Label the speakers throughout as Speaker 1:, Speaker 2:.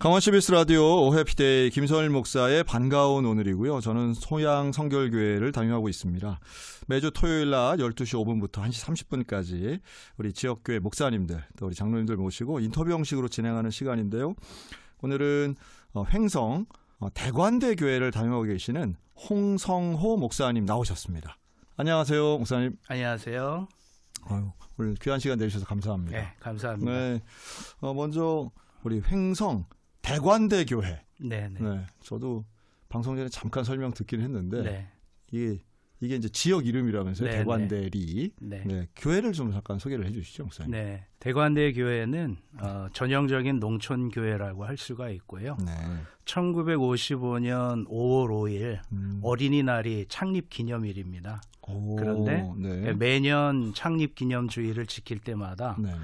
Speaker 1: 강원 CBS 라디오 해피데이 김선일 목사의 반가운 오늘이고요. 저는 소양 성결교회를 담임하고 있습니다. 매주 토요일 낮 12시 5분부터 1시 30분까지 우리 지역교회 목사님들 또 우리 장로님들 모시고 인터뷰 형식으로 진행하는 시간인데요. 오늘은 횡성 대관대 교회를 담임하고 계시는 홍성호 목사님 나오셨습니다. 안녕하세요, 목사님.
Speaker 2: 안녕하세요.
Speaker 1: 오늘 귀한 시간 내주셔서 감사합니다.
Speaker 2: 네, 감사합니다.
Speaker 1: 네, 먼저 우리 횡성 대관대 교회.
Speaker 2: 네.
Speaker 1: 저도 방송 전에 잠깐 설명 듣긴 했는데
Speaker 2: 네.
Speaker 1: 이게 이제 지역 이름이라면서요.
Speaker 2: 네,
Speaker 1: 대관대리. 네, 교회를 좀 잠깐 소개를 해주시죠, 목사님.
Speaker 2: 네, 대관대 교회는 전형적인 농촌 교회라고 할 수가 있고요.
Speaker 1: 네.
Speaker 2: 1955년 5월 5일 어린이날이 창립 기념일입니다. 그런데
Speaker 1: 네.
Speaker 2: 매년 창립 기념주의를 지킬 때마다
Speaker 1: 네.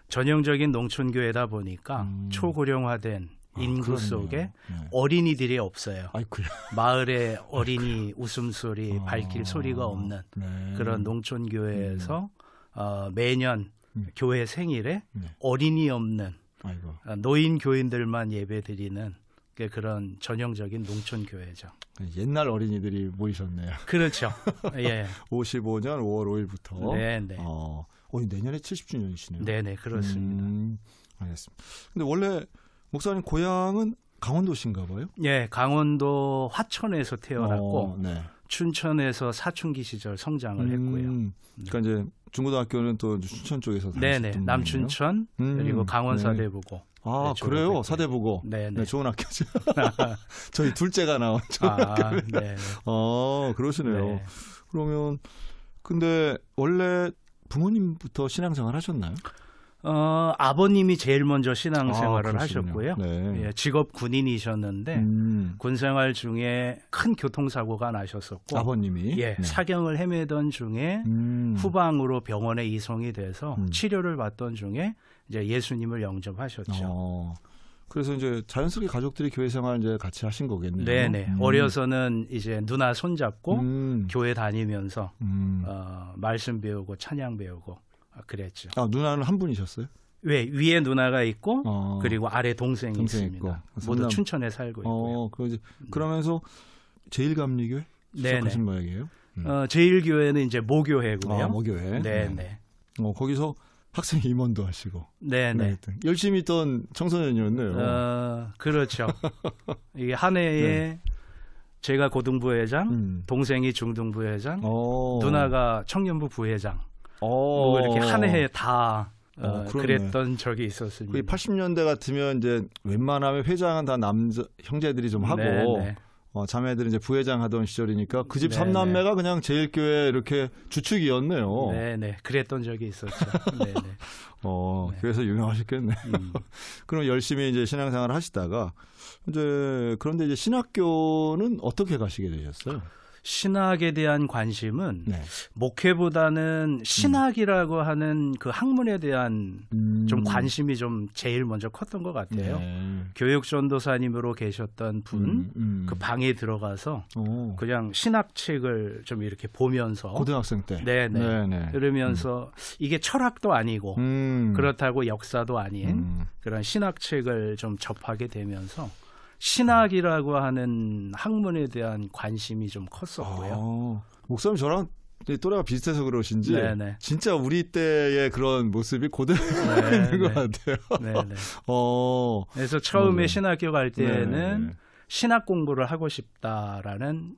Speaker 2: 전형적인 농촌 교회다 보니까 초고령화된 인구
Speaker 1: 그렇네요.
Speaker 2: 속에
Speaker 1: 네.
Speaker 2: 어린이들이 없어요.
Speaker 1: 아이쿠야.
Speaker 2: 마을에 어린이 웃음소리, 밝힐 소리가 없는
Speaker 1: 네.
Speaker 2: 그런 농촌 교회에서 매년 교회 생일에
Speaker 1: 네.
Speaker 2: 어린이 없는
Speaker 1: 아이고.
Speaker 2: 노인 교인들만 예배드리는 그런 전형적인 농촌 교회죠.
Speaker 1: 옛날 어린이들이 모이셨네요.
Speaker 2: 그렇죠. 예.
Speaker 1: 55년 5월 5일부터.
Speaker 2: 네네.
Speaker 1: 내년에 70주년이시네요.
Speaker 2: 네네, 그렇습니다.
Speaker 1: 알겠습니다. 근데 원래 목사님 고향은 강원도신가 봐요?
Speaker 2: 예, 강원도 화천에서 태어났고
Speaker 1: 네.
Speaker 2: 춘천에서 사춘기 시절 성장을 했고요.
Speaker 1: 그러니까 이제 중고등학교는 또 춘천 쪽에서
Speaker 2: 네네,
Speaker 1: 다니셨던
Speaker 2: 남춘천 그리고 강원
Speaker 1: 네.
Speaker 2: 사대부고.
Speaker 1: 아,
Speaker 2: 네,
Speaker 1: 그래요? 사대부고.
Speaker 2: 네네.
Speaker 1: 좋은 학교죠. 저희 둘째가 나온 초등학교.
Speaker 2: 네.
Speaker 1: 그러시네요.
Speaker 2: 네.
Speaker 1: 그러면 근데 원래 부모님부터 신앙생활 하셨나요?
Speaker 2: 아버님이 제일 먼저 신앙생활을
Speaker 1: 그러시군요.
Speaker 2: 하셨고요.
Speaker 1: 네.
Speaker 2: 예, 직업 군인이셨는데 군생활 중에 큰 교통사고가 나셨었고
Speaker 1: 아버님이
Speaker 2: 예,
Speaker 1: 네.
Speaker 2: 사경을 헤매던 중에 후방으로 병원에 이송이 돼서 치료를 받던 중에 이제 예수님을 영접하셨죠.
Speaker 1: 그래서 이제 자연스럽게 가족들이 교회 생활 이제 같이 하신 거겠네요.
Speaker 2: 네네. 어려서는 이제 누나 손잡고 교회 다니면서 말씀 배우고 찬양 배우고 그랬죠.
Speaker 1: 누나는 한 분이셨어요?
Speaker 2: 위에 누나가 있고 그리고 아래 동생이 있습니다.
Speaker 1: 있고.
Speaker 2: 모두 춘천에 살고 있고요.
Speaker 1: 그러면서 제일감리교회 시작하신
Speaker 2: 네네.
Speaker 1: 모양이에요?
Speaker 2: 제일교회는 이제 모교회고요.
Speaker 1: 모교회.
Speaker 2: 네네.
Speaker 1: 거기서 학생 임원도 하시고.
Speaker 2: 네네.
Speaker 1: 열심히 있던 청소년이었네요.
Speaker 2: 그렇죠. 이게 한 해에 제가 고등부회장, 동생이 중등부회장, 누나가 청년부 부회장. 뭐 이렇게 한 해에 다 그랬던 적이 있었습니다.
Speaker 1: 80년대 같으면 이제 웬만하면 회장은 다 남자 형제들이 좀 하고
Speaker 2: 네네.
Speaker 1: 자매들이 이제 부회장 하던 시절이니까 그 집
Speaker 2: 네네.
Speaker 1: 3남매가 그냥 제일교회 이렇게 주축이었네요.
Speaker 2: 네네. 그랬던 적이 있었죠. 네네.
Speaker 1: 그래서 유명하셨겠네. 그럼 열심히 이제 신앙생활을 하시다가 그런데 이제 신학교는 어떻게 가시게 되셨어요?
Speaker 2: 신학에 대한 관심은
Speaker 1: 네.
Speaker 2: 목회보다는 신학이라고 하는 그 학문에 대한 좀 관심이 좀 제일 먼저 컸던 것 같아요.
Speaker 1: 네.
Speaker 2: 교육전도사님으로 계셨던 분, 그 방에 들어가서 그냥 신학책을 좀 이렇게 보면서
Speaker 1: 고등학생 때.
Speaker 2: 네네. 그러면서 이게 철학도 아니고 그렇다고 역사도 아닌 그런 신학책을 좀 접하게 되면서 신학이라고 하는 학문에 대한 관심이 좀 컸었고요.
Speaker 1: 목사님 저랑 또래가 비슷해서 그러신지
Speaker 2: 네네.
Speaker 1: 진짜 우리 때의 그런 모습이 그대로 있는 것 같아요.
Speaker 2: 네네. 그래서 처음에 신학교 갈 때는 신학 공부를 하고 싶다라는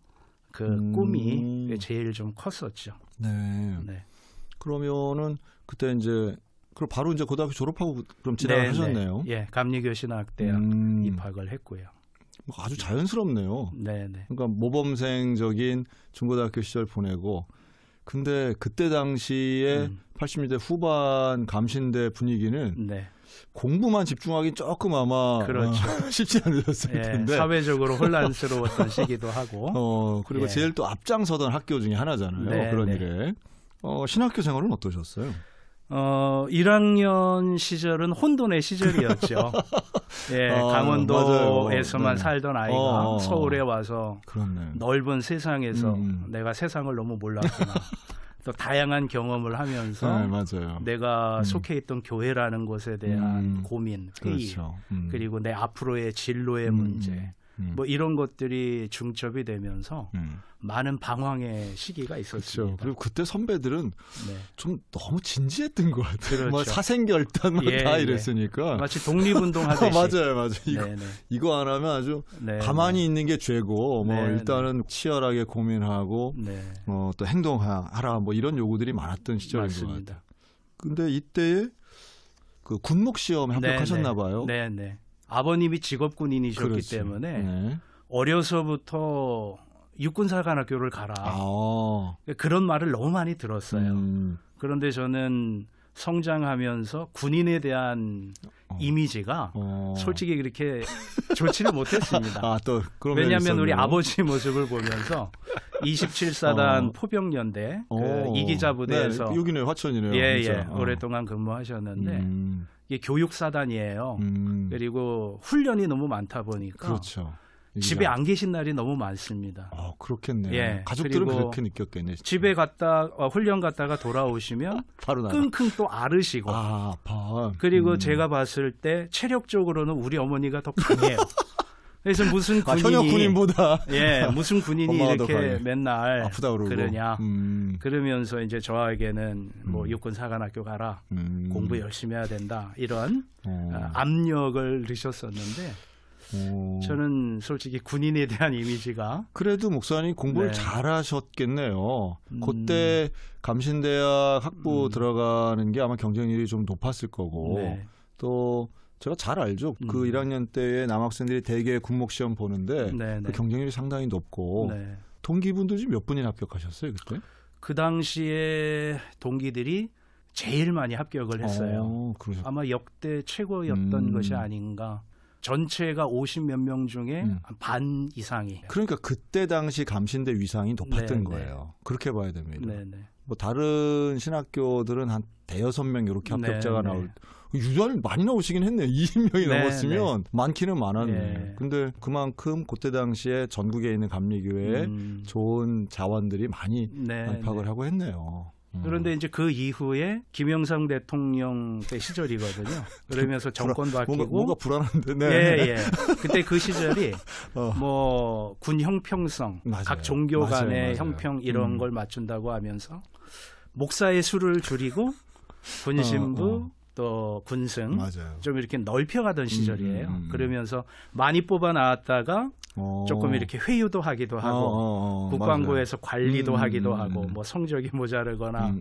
Speaker 2: 그 꿈이 제일 좀 컸었죠.
Speaker 1: 네. 그러면은 그때 이제 그럼 바로 이제 고등학교 졸업하고 그럼 진학을 하셨네요.
Speaker 2: 예, 감리교 신학대학 입학을 했고요.
Speaker 1: 아주 자연스럽네요.
Speaker 2: 네네.
Speaker 1: 그러니까 모범생적인 중고등학교 시절 보내고, 근데 그때 당시에 80년대 후반 감신대 분위기는 공부만 집중하기 조금 아마
Speaker 2: 그렇죠.
Speaker 1: 쉽지 않으셨을 텐데
Speaker 2: 사회적으로 혼란스러웠던 시기도 하고
Speaker 1: 그리고 제일 또 앞장서던 학교 중에 하나잖아요. 그런 일에 신학교 생활은 어떠셨어요?
Speaker 2: 1학년 시절은 혼돈의 시절이었죠. 예, 강원도에서만 살던 아이가 서울에 와서 넓은 세상에서 내가 세상을 너무 몰랐구나. 또 다양한 경험을 하면서
Speaker 1: 네, 맞아요.
Speaker 2: 내가 속해 있던 교회라는 것에 대한 고민, 회의,
Speaker 1: 그렇죠.
Speaker 2: 그리고 내 앞으로의 진로의 문제, 뭐 이런 것들이 중첩이 되면서 많은 방황의 시기가 있었습니다.
Speaker 1: 그렇죠. 그리고 그때 선배들은
Speaker 2: 네.
Speaker 1: 좀 너무 진지했던 것 같아요.
Speaker 2: 그렇죠.
Speaker 1: 뭐 사생결단만
Speaker 2: 예,
Speaker 1: 다
Speaker 2: 예.
Speaker 1: 이랬으니까.
Speaker 2: 마치 독립운동 하듯이.
Speaker 1: 맞아요.
Speaker 2: 네네.
Speaker 1: 이거 안 하면 아주
Speaker 2: 네,
Speaker 1: 가만히 있는 게 죄고, 뭐
Speaker 2: 네,
Speaker 1: 일단은 치열하게 고민하고,
Speaker 2: 네.
Speaker 1: 또 행동하라, 뭐 이런 요구들이 많았던 시절인 것 같아요.
Speaker 2: 맞습니다.
Speaker 1: 근데 이때에 그 군목 시험에 합격하셨나 봐요.
Speaker 2: 네네. 아버님이 직업 군인이셨기
Speaker 1: 그렇지.
Speaker 2: 때문에
Speaker 1: 네.
Speaker 2: 어려서부터 육군사관학교를 가라. 그런 말을 너무 많이 들었어요. 그런데 저는 성장하면서 군인에 대한 이미지가 솔직히 그렇게 좋지를 못했습니다. 왜냐하면 우리 아버지 모습을 보면서 27사단 포병연대 그 이기자 부대에서
Speaker 1: 네, 여기네요, 화천이네요.
Speaker 2: 예, 오랫동안 근무하셨는데 이게 교육사단이에요. 그리고 훈련이 너무 많다 보니까
Speaker 1: 그렇죠.
Speaker 2: 집에 안 계신 날이 너무 많습니다.
Speaker 1: 그렇겠네요.
Speaker 2: 예,
Speaker 1: 가족들은 그렇게 느꼈겠네. 진짜.
Speaker 2: 집에 훈련 갔다가 돌아오시면
Speaker 1: 바로
Speaker 2: 끙끙 또 앓으시고.
Speaker 1: 아파.
Speaker 2: 그리고 제가 봤을 때 체력적으로는 우리 어머니가 더 강해요. 그래서 무슨 군인이
Speaker 1: 현역 군인보다
Speaker 2: 무슨 군인이 이렇게 맨날
Speaker 1: 아프다 그러고
Speaker 2: 그러냐. 그러면서 이제 저에게는 뭐 육군사관학교 가라. 공부 열심히 해야 된다. 이런 압력을 넣으셨었는데 저는 솔직히 군인에 대한 이미지가
Speaker 1: 그래도 목사님 공부를 잘하셨겠네요. 그때 감신대학 학부 들어가는 게 아마 경쟁률이 좀 높았을 거고 또 제가 잘 알죠. 그 1학년 때에 남학생들이 대개 군목 시험 보는데 그 경쟁률이 상당히 높고 동기분들 중 몇 분이나 합격하셨어요 그때?
Speaker 2: 그 당시에 동기들이 제일 많이 합격을 했어요. 아마 역대 최고였던 것이 아닌가. 전체가 50몇 명 중에 반 이상이.
Speaker 1: 그러니까 그때 당시 감신대 위상이 높았던 거예요. 그렇게 봐야 됩니다. 뭐 다른 신학교들은 한 대여섯 명 이렇게 합격자가 나올 유전 많이 나오시긴 했네요. 20명이 넘었으면 많기는 많았네. 근데 그만큼 그때 당시에 전국에 있는 감리교회에 좋은 자원들이 많이 안팎을 하고 했네요.
Speaker 2: 그런데 이제 그 이후에 김영삼 대통령 때 시절이거든요. 그러면서 정권 바뀌고
Speaker 1: 뭔가 불안한데.
Speaker 2: 그때 그 시절이 뭐 군 형평성, 각 종교 간의 형평 이런 걸 맞춘다고 하면서 목사의 수를 줄이고 군신부 또 군승 좀 이렇게 넓혀가던 시절이에요. 그러면서 많이 뽑아 나왔다가 조금 이렇게 회유도 하기도 하고 국방부에서 관리도 하기도 하고 뭐 성적이 모자르거나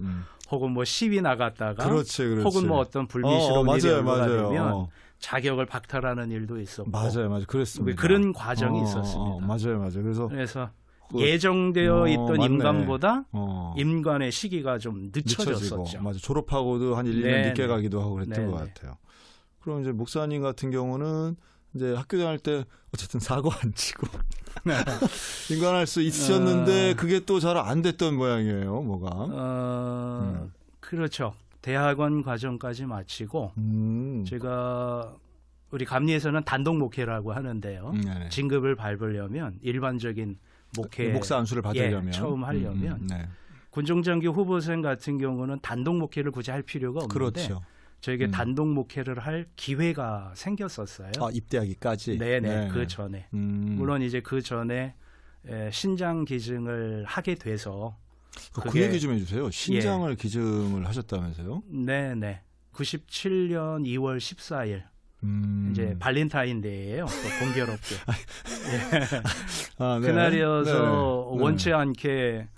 Speaker 2: 혹은 뭐 시위 나갔다가
Speaker 1: 그렇지.
Speaker 2: 혹은 뭐 어떤 불미스러운 일이 일어나게 되면 자격을 박탈하는 일도 있었고
Speaker 1: 맞아요. 그랬습니다.
Speaker 2: 그런 과정이 있었습니다.
Speaker 1: 맞아요. 그래서
Speaker 2: 예정되어 있던 임관보다 임관의 시기가 좀 늦춰졌었죠.
Speaker 1: 맞아. 졸업하고도 한 1, 2년 늦게 가기도 하고 그랬던 것 같아요. 그럼 이제 목사님 같은 경우는 이제 학교 다닐 때 어쨌든 사고 안 치고 임관할 수 있으셨는데 그게 또 잘 안 됐던 모양이에요. 뭐가?
Speaker 2: 그렇죠. 대학원 과정까지 마치고 제가 우리 감리에서는 단독 목회라고 하는데요. 진급을 밟으려면 일반적인
Speaker 1: 목사 안수를 받으려면
Speaker 2: 처음 하려면 군종장교 후보생 같은 경우는 단독 목회를 굳이 할 필요가 없는데 저에게 단독 목회를 할 기회가 생겼었어요.
Speaker 1: 입대하기까지?
Speaker 2: 그 전에. 물론 이제 그 전에 신장 기증을 하게 돼서
Speaker 1: 그 얘기 좀 해주세요. 신장을 기증을 하셨다면서요?
Speaker 2: 97년 2월 14일. 이제 발렌타인데이예요. 또 공교롭게. 그날이어서 원치 않게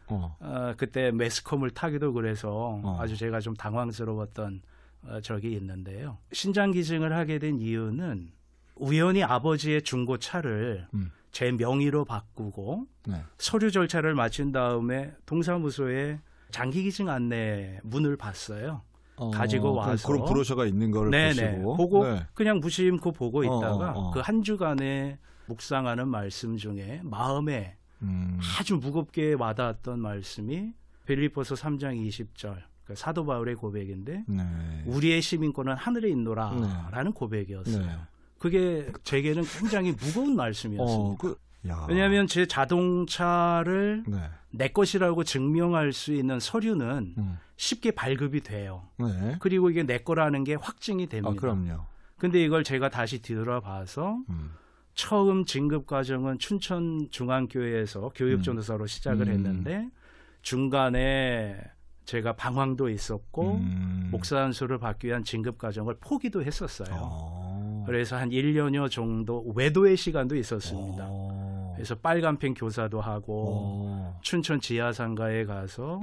Speaker 2: 그때 매스컴을 타기도 그래서 아주 제가 좀 당황스러웠던 적이 있는데요. 신장 기증을 하게 된 이유는 우연히 아버지의 중고차를 제 명의로 바꾸고 서류 절차를 마친 다음에 동사무소에 장기 기증 안내 문을 봤어요. 가지고 와서
Speaker 1: 그런 브로셔가 있는 걸
Speaker 2: 보고 그냥 무심코 보고 있다가 그 한 주간에 묵상하는 말씀 중에 마음에 아주 무겁게 와닿았던 말씀이 빌립보서 3장 20절 사도 바울의 고백인데 우리의 시민권은 하늘에 있노라 라는 고백이었어요. 그게 제게는 굉장히 무거운 말씀이었습니다. 왜냐하면 제 자동차를 내 것이라고 증명할 수 있는 서류는 쉽게 발급이 돼요.
Speaker 1: 네.
Speaker 2: 그리고 이게 내 거라는 게 확증이 됩니다.
Speaker 1: 아, 그럼요.
Speaker 2: 근데 이걸 제가 다시 뒤돌아봐서 처음 진급 과정은 춘천중앙교회에서 교육전도사로 시작을 했는데 중간에 제가 방황도 있었고 목사 안수를 받기 위한 진급 과정을 포기도 했었어요. 그래서 한 1년여 정도 외도의 시간도 있었습니다. 그래서 빨간펜 교사도 하고 춘천 지하상가에 가서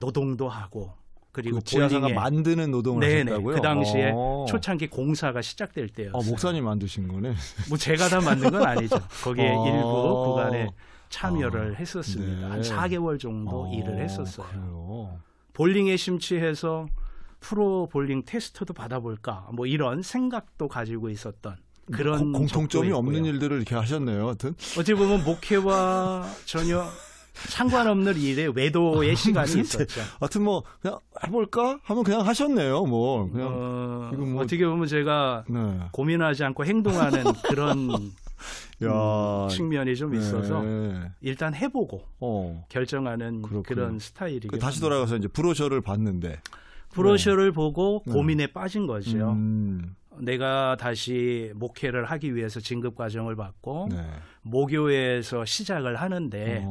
Speaker 2: 노동도 하고 그리고
Speaker 1: 그 지하상가
Speaker 2: 볼링에
Speaker 1: 만드는 노동을 하셨다고요?
Speaker 2: 그 당시에 초창기 공사가 시작될 때였어요.
Speaker 1: 목사님 만드신 거네.
Speaker 2: 뭐 제가 다 만든 건 아니죠. 거기에 일부 구간에 참여를 했었습니다.
Speaker 1: 네.
Speaker 2: 한 4개월 정도 일을 했었어요.
Speaker 1: 그래요.
Speaker 2: 볼링에 심취해서 프로 볼링 테스트도 받아볼까 뭐 이런 생각도 가지고 있었던 그런
Speaker 1: 공통점이
Speaker 2: 적도
Speaker 1: 없는
Speaker 2: 있고요.
Speaker 1: 일들을 이렇게 하셨네요. 하여튼.
Speaker 2: 어찌 보면 목회와 전혀 상관없는 일에 외도의 시간이 있었죠.
Speaker 1: 하여튼 뭐 그냥 해볼까 하면 그냥 하셨네요. 뭐 그냥 이거 뭐
Speaker 2: 어떻게 보면 제가
Speaker 1: 네.
Speaker 2: 고민하지 않고 행동하는 그런
Speaker 1: 야,
Speaker 2: 측면이 좀 있어서
Speaker 1: 네.
Speaker 2: 일단 해보고 결정하는
Speaker 1: 그렇군요.
Speaker 2: 그런 스타일이긴
Speaker 1: 다시
Speaker 2: 합니다.
Speaker 1: 돌아가서 이제 브로셔를 봤는데
Speaker 2: 브로셔를 보고 고민에 빠진 거죠.
Speaker 1: 음.
Speaker 2: 내가 다시 목회를 하기 위해서 진급 과정을 받고
Speaker 1: 네.
Speaker 2: 모교회에서 시작을 하는데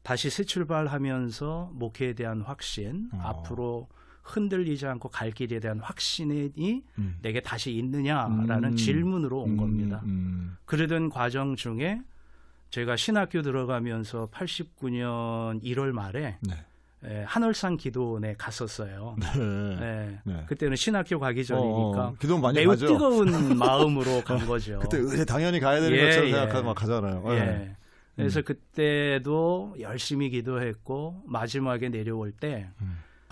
Speaker 2: 다시 새 출발하면서 목회에 대한 확신, 앞으로 흔들리지 않고 갈 길에 대한 확신이 내게 다시 있느냐라는 질문으로 온 겁니다. 그러던 과정 중에 제가 신학교 들어가면서 89년 1월 말에 한월산 기도원에 갔었어요.
Speaker 1: 네. 네.
Speaker 2: 그때는 신학교 가기 전이니까
Speaker 1: 기도 많이
Speaker 2: 매우
Speaker 1: 가죠.
Speaker 2: 뜨거운 마음으로 간 거죠.
Speaker 1: 그때 당연히 가야 되는 것처럼 생각하고 막 가잖아요.
Speaker 2: 예. 그래서 그때도 열심히 기도했고 마지막에 내려올 때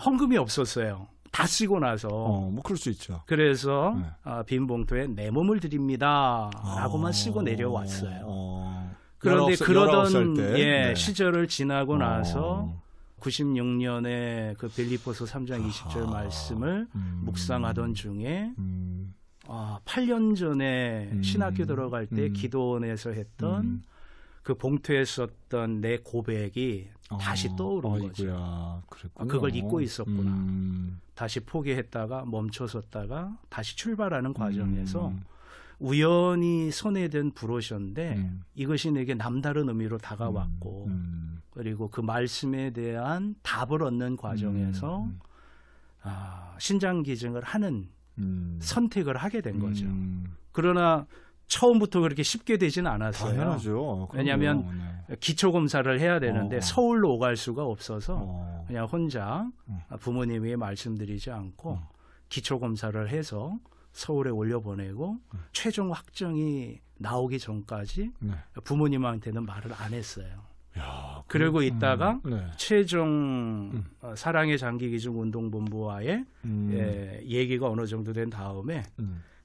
Speaker 2: 헌금이 없었어요. 다 쓰고 나서.
Speaker 1: 뭐 그럴 수 있죠.
Speaker 2: 그래서 빈 봉투에 내 몸을 드립니다라고만 쓰고 내려왔어요. 그런데 그러던 시절을 지나고 나서 96년에 그 빌립보서 3장 20절 말씀을 묵상하던 중에 8년 전에 신학교 들어갈 때 기도원에서 했던 그 봉투에 썼던 내 고백이 다시 떠오른 거죠. 그걸 잊고 있었구나. 다시 포기했다가 멈춰섰다가 다시 출발하는 과정에서 우연히 손에 든 브로셔인데 이것이 내게 남다른 의미로 다가왔고 그리고 그 말씀에 대한 답을 얻는 과정에서 신장기증을 하는 선택을 하게 된 거죠. 그러나 처음부터 그렇게 쉽게 되지는 않았어요.
Speaker 1: 당연하죠.
Speaker 2: 왜냐하면 기초검사를 해야 되는데 서울로 오갈 수가 없어서 그냥 혼자 부모님이 말씀드리지 않고 기초검사를 해서 서울에 올려보내고 최종 확정이 나오기 전까지 부모님한테는 말을 안 했어요. 그러고 있다가 최종 사랑의 장기기증 운동본부와의 얘기가 어느 정도 된 다음에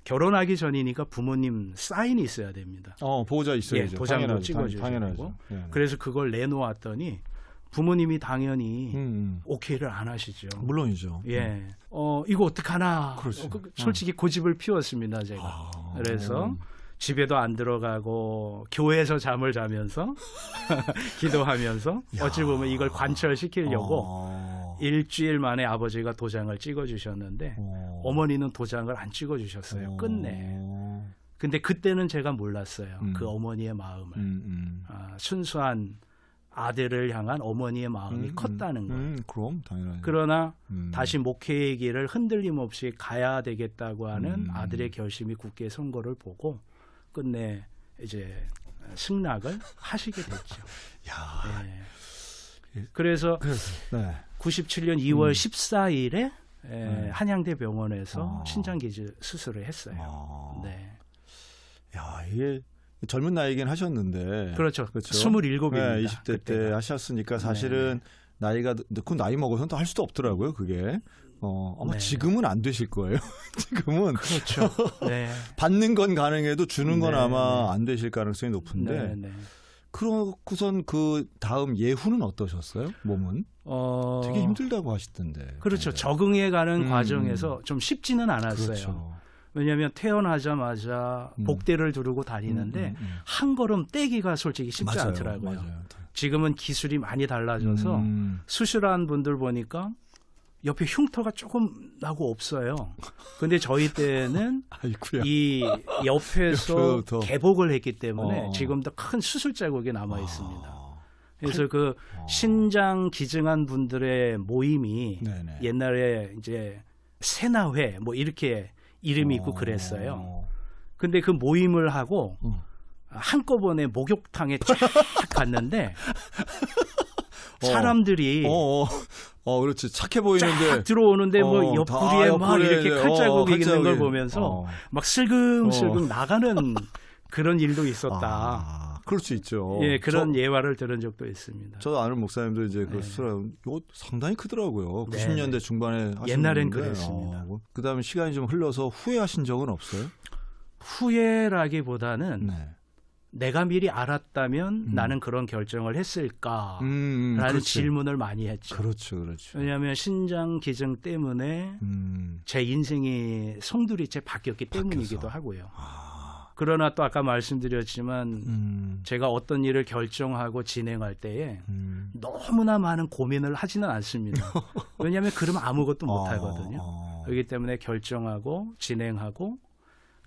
Speaker 2: 결혼하기 전이니까 부모님 사인이 있어야 됩니다.
Speaker 1: 보호자 있어야죠.
Speaker 2: 도장도 찍어주시고. 그래서 그걸 내놓았더니 부모님이 당연히 오케이를 안 하시죠.
Speaker 1: 물론이죠.
Speaker 2: 이거 어떡하나.
Speaker 1: 그렇죠.
Speaker 2: 솔직히 고집을 피웠습니다, 제가. 그래서 집에도 안 들어가고 교회에서 잠을 자면서 기도하면서 어찌 보면 이걸 관철시키려고 일주일 만에 아버지가 도장을 찍어주셨는데 어머니는 도장을 안 찍어주셨어요. 끝내. 근데 그때는 제가 몰랐어요. 그 어머니의 마음을. 순수한 아들을 향한 어머니의 마음이 컸다는 거예요.
Speaker 1: 그럼 당연하죠.
Speaker 2: 그러나 다시 목회의 길을 흔들림 없이 가야 되겠다고 하는 아들의 결심이 굳게 선 거를 보고 끝내 이제 승낙을 하시게 됐죠. 그래서 97년 2월 14일에 한양대 병원에서 신장기증 수술을 했어요.
Speaker 1: 이게 젊은 나이긴 하셨는데.
Speaker 2: 그렇죠. 27입니다.
Speaker 1: 20대 때
Speaker 2: 그때가.
Speaker 1: 하셨으니까 사실은 나이가 늦고 나이 먹어서는 또 할 수도 없더라고요, 그게. 아마 지금은 안 되실 거예요. 지금은.
Speaker 2: 그렇죠.
Speaker 1: 받는 건 가능해도 주는 건 아마 안 되실 가능성이 높은데. 그러고선 그 다음 예후는 어떠셨어요? 몸은? 되게 힘들다고 하시던데.
Speaker 2: 그렇죠. 적응해가는 과정에서 좀 쉽지는 않았어요.
Speaker 1: 그렇죠.
Speaker 2: 왜냐하면 태어나자마자 복대를 두르고 다니는데 한 걸음 떼기가 솔직히 쉽지 않더라고요. 지금은 기술이 많이 달라져서 수술한 분들 보니까 옆에 흉터가 조금 나고 없어요. 근데 저희 때는
Speaker 1: 아이쿠야.
Speaker 2: 이 옆에서
Speaker 1: 옆에부터.
Speaker 2: 개복을 했기 때문에 지금도 큰 수술 자국이 남아 있습니다. 그래서 그 신장 기증한 분들의 모임이
Speaker 1: 네네.
Speaker 2: 옛날에 이제 세나회 뭐 이렇게 이름이 있고 그랬어요. 근데 그 모임을 하고 한꺼번에 목욕탕에 쫙 갔는데 사람들이
Speaker 1: 그렇지. 착해 보이는데
Speaker 2: 쫙 들어오는데 뭐 옆구리에 막 이렇게 칼자국이 있는 걸
Speaker 1: 칼자국이.
Speaker 2: 보면서 막 슬금슬금 나가는 그런 일도 있었다.
Speaker 1: 그럴 수 있죠.
Speaker 2: 예, 그런 예화를 들은 적도 있습니다.
Speaker 1: 저 아는 목사님도 이제 그
Speaker 2: 네.
Speaker 1: 수술하면 이거 상당히 크더라고요.
Speaker 2: 네.
Speaker 1: 90년대 중반에 하신
Speaker 2: 옛날엔
Speaker 1: 분인데,
Speaker 2: 그랬습니다.
Speaker 1: 그다음에 시간이 좀 흘러서 후회하신 적은 없어요?
Speaker 2: 후회라기보다는
Speaker 1: 네.
Speaker 2: 내가 미리 알았다면 나는 그런 결정을 했을까라는
Speaker 1: 그렇지.
Speaker 2: 질문을 많이 했죠.
Speaker 1: 그렇죠.
Speaker 2: 왜냐하면 신장 기증 때문에 제 인생이 송두리째 바뀌었기 때문이기도 하고요. 그러나 또 아까 말씀드렸지만 제가 어떤 일을 결정하고 진행할 때에 너무나 많은 고민을 하지는 않습니다. 왜냐하면 그러면 아무것도 못하거든요. 그렇기 때문에 결정하고 진행하고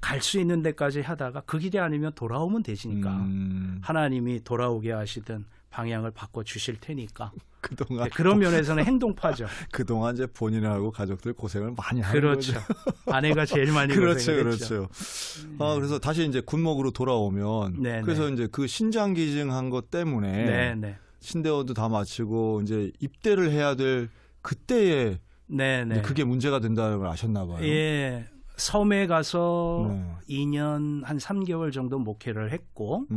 Speaker 2: 갈 수 있는 데까지 하다가 그 길이 아니면 돌아오면 되시니까 하나님이 돌아오게 하시든 방향을 바꿔주실 테니까
Speaker 1: 그동안
Speaker 2: 그런 면에서는 행동파죠.
Speaker 1: 그동안 이제 본인하고 가족들 고생을 많이 하는
Speaker 2: 그렇죠.
Speaker 1: 거죠.
Speaker 2: 아내가 제일 많이
Speaker 1: 그렇죠,
Speaker 2: 고생했죠.
Speaker 1: 그렇죠. 그래서 다시 이제 군목으로 돌아오면
Speaker 2: 네네.
Speaker 1: 그래서 이제 그 신장 기증한 것 때문에
Speaker 2: 네네.
Speaker 1: 신대원도 다 마치고 이제 입대를 해야 될 그때에
Speaker 2: 네네.
Speaker 1: 그게 문제가 된다는 걸 아셨나 봐요.
Speaker 2: 예. 섬에 가서
Speaker 1: 네.
Speaker 2: 2년 한 3개월 정도 목회를 했고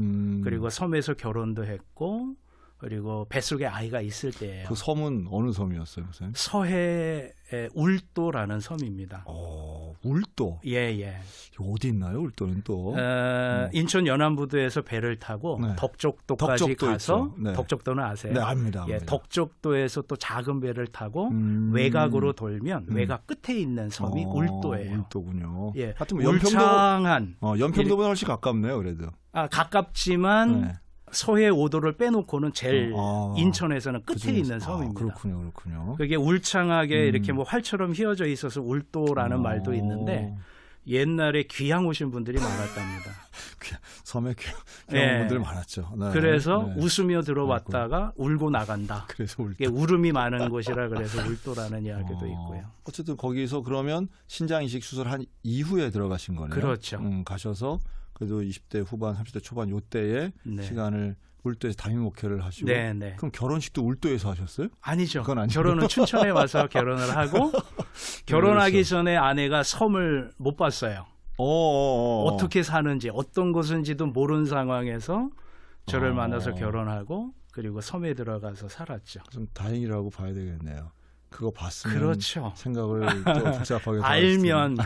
Speaker 2: 그리고 섬에서 결혼도 했고 그리고 뱃속에 아이가 있을 때예요.
Speaker 1: 그 섬은 어느 섬이었어요, 선생님?
Speaker 2: 서해 울도라는 섬입니다.
Speaker 1: 울도.
Speaker 2: 예.
Speaker 1: 어디 있나요, 울도는 또?
Speaker 2: 인천 연안부두에서 배를 타고
Speaker 1: 네.
Speaker 2: 덕적도까지
Speaker 1: 덕적도
Speaker 2: 가서
Speaker 1: 있죠. 네.
Speaker 2: 덕적도는 아세요?
Speaker 1: 네, 압니다.
Speaker 2: 예, 덕적도에서 또 작은 배를 타고 외곽으로 돌면 외곽 끝에 있는 섬이 울도예요.
Speaker 1: 울도군요.
Speaker 2: 예,
Speaker 1: 하여튼
Speaker 2: 울창한
Speaker 1: 연평도보다 훨씬 가깝네요, 그래도.
Speaker 2: 가깝지만
Speaker 1: 네.
Speaker 2: 서해 5도를 빼놓고는 제일 인천에서는 끝에
Speaker 1: 그중에서.
Speaker 2: 있는 섬입니다.
Speaker 1: 그렇군요.
Speaker 2: 그게 울창하게 이렇게 뭐 활처럼 휘어져 있어서 울도라는 말도 있는데 옛날에 귀향 오신 분들이 많았답니다.
Speaker 1: 섬에 귀한 분들 많았죠. 네.
Speaker 2: 그래서
Speaker 1: 네.
Speaker 2: 웃으며 들어왔다가 울고 나간다.
Speaker 1: 그래서 울도.
Speaker 2: 이게 울음이 많은 곳이라 그래서 울도라는 이야기도 있고요.
Speaker 1: 어쨌든 거기서 그러면 신장 이식 수술한 이후에 들어가신 거네요.
Speaker 2: 그렇죠.
Speaker 1: 가셔서 그래도 20대 후반, 30대 초반 요때에
Speaker 2: 네.
Speaker 1: 시간을 울도에서 담임 목회를 하시고
Speaker 2: 네.
Speaker 1: 그럼 결혼식도 울도에서 하셨어요?
Speaker 2: 아니죠.
Speaker 1: 그건 아니죠.
Speaker 2: 결혼은 춘천에 와서 결혼을 하고 결혼하기 전에 아내가 섬을 못 봤어요. 어떻게 사는지 어떤 곳인지도 모르는 상황에서 저를 만나서 결혼하고 그리고 섬에 들어가서 살았죠.
Speaker 1: 좀 다행이라고 봐야 되겠네요. 그거 봤으면
Speaker 2: 그렇죠.
Speaker 1: 생각을 또 복잡하게
Speaker 2: 알면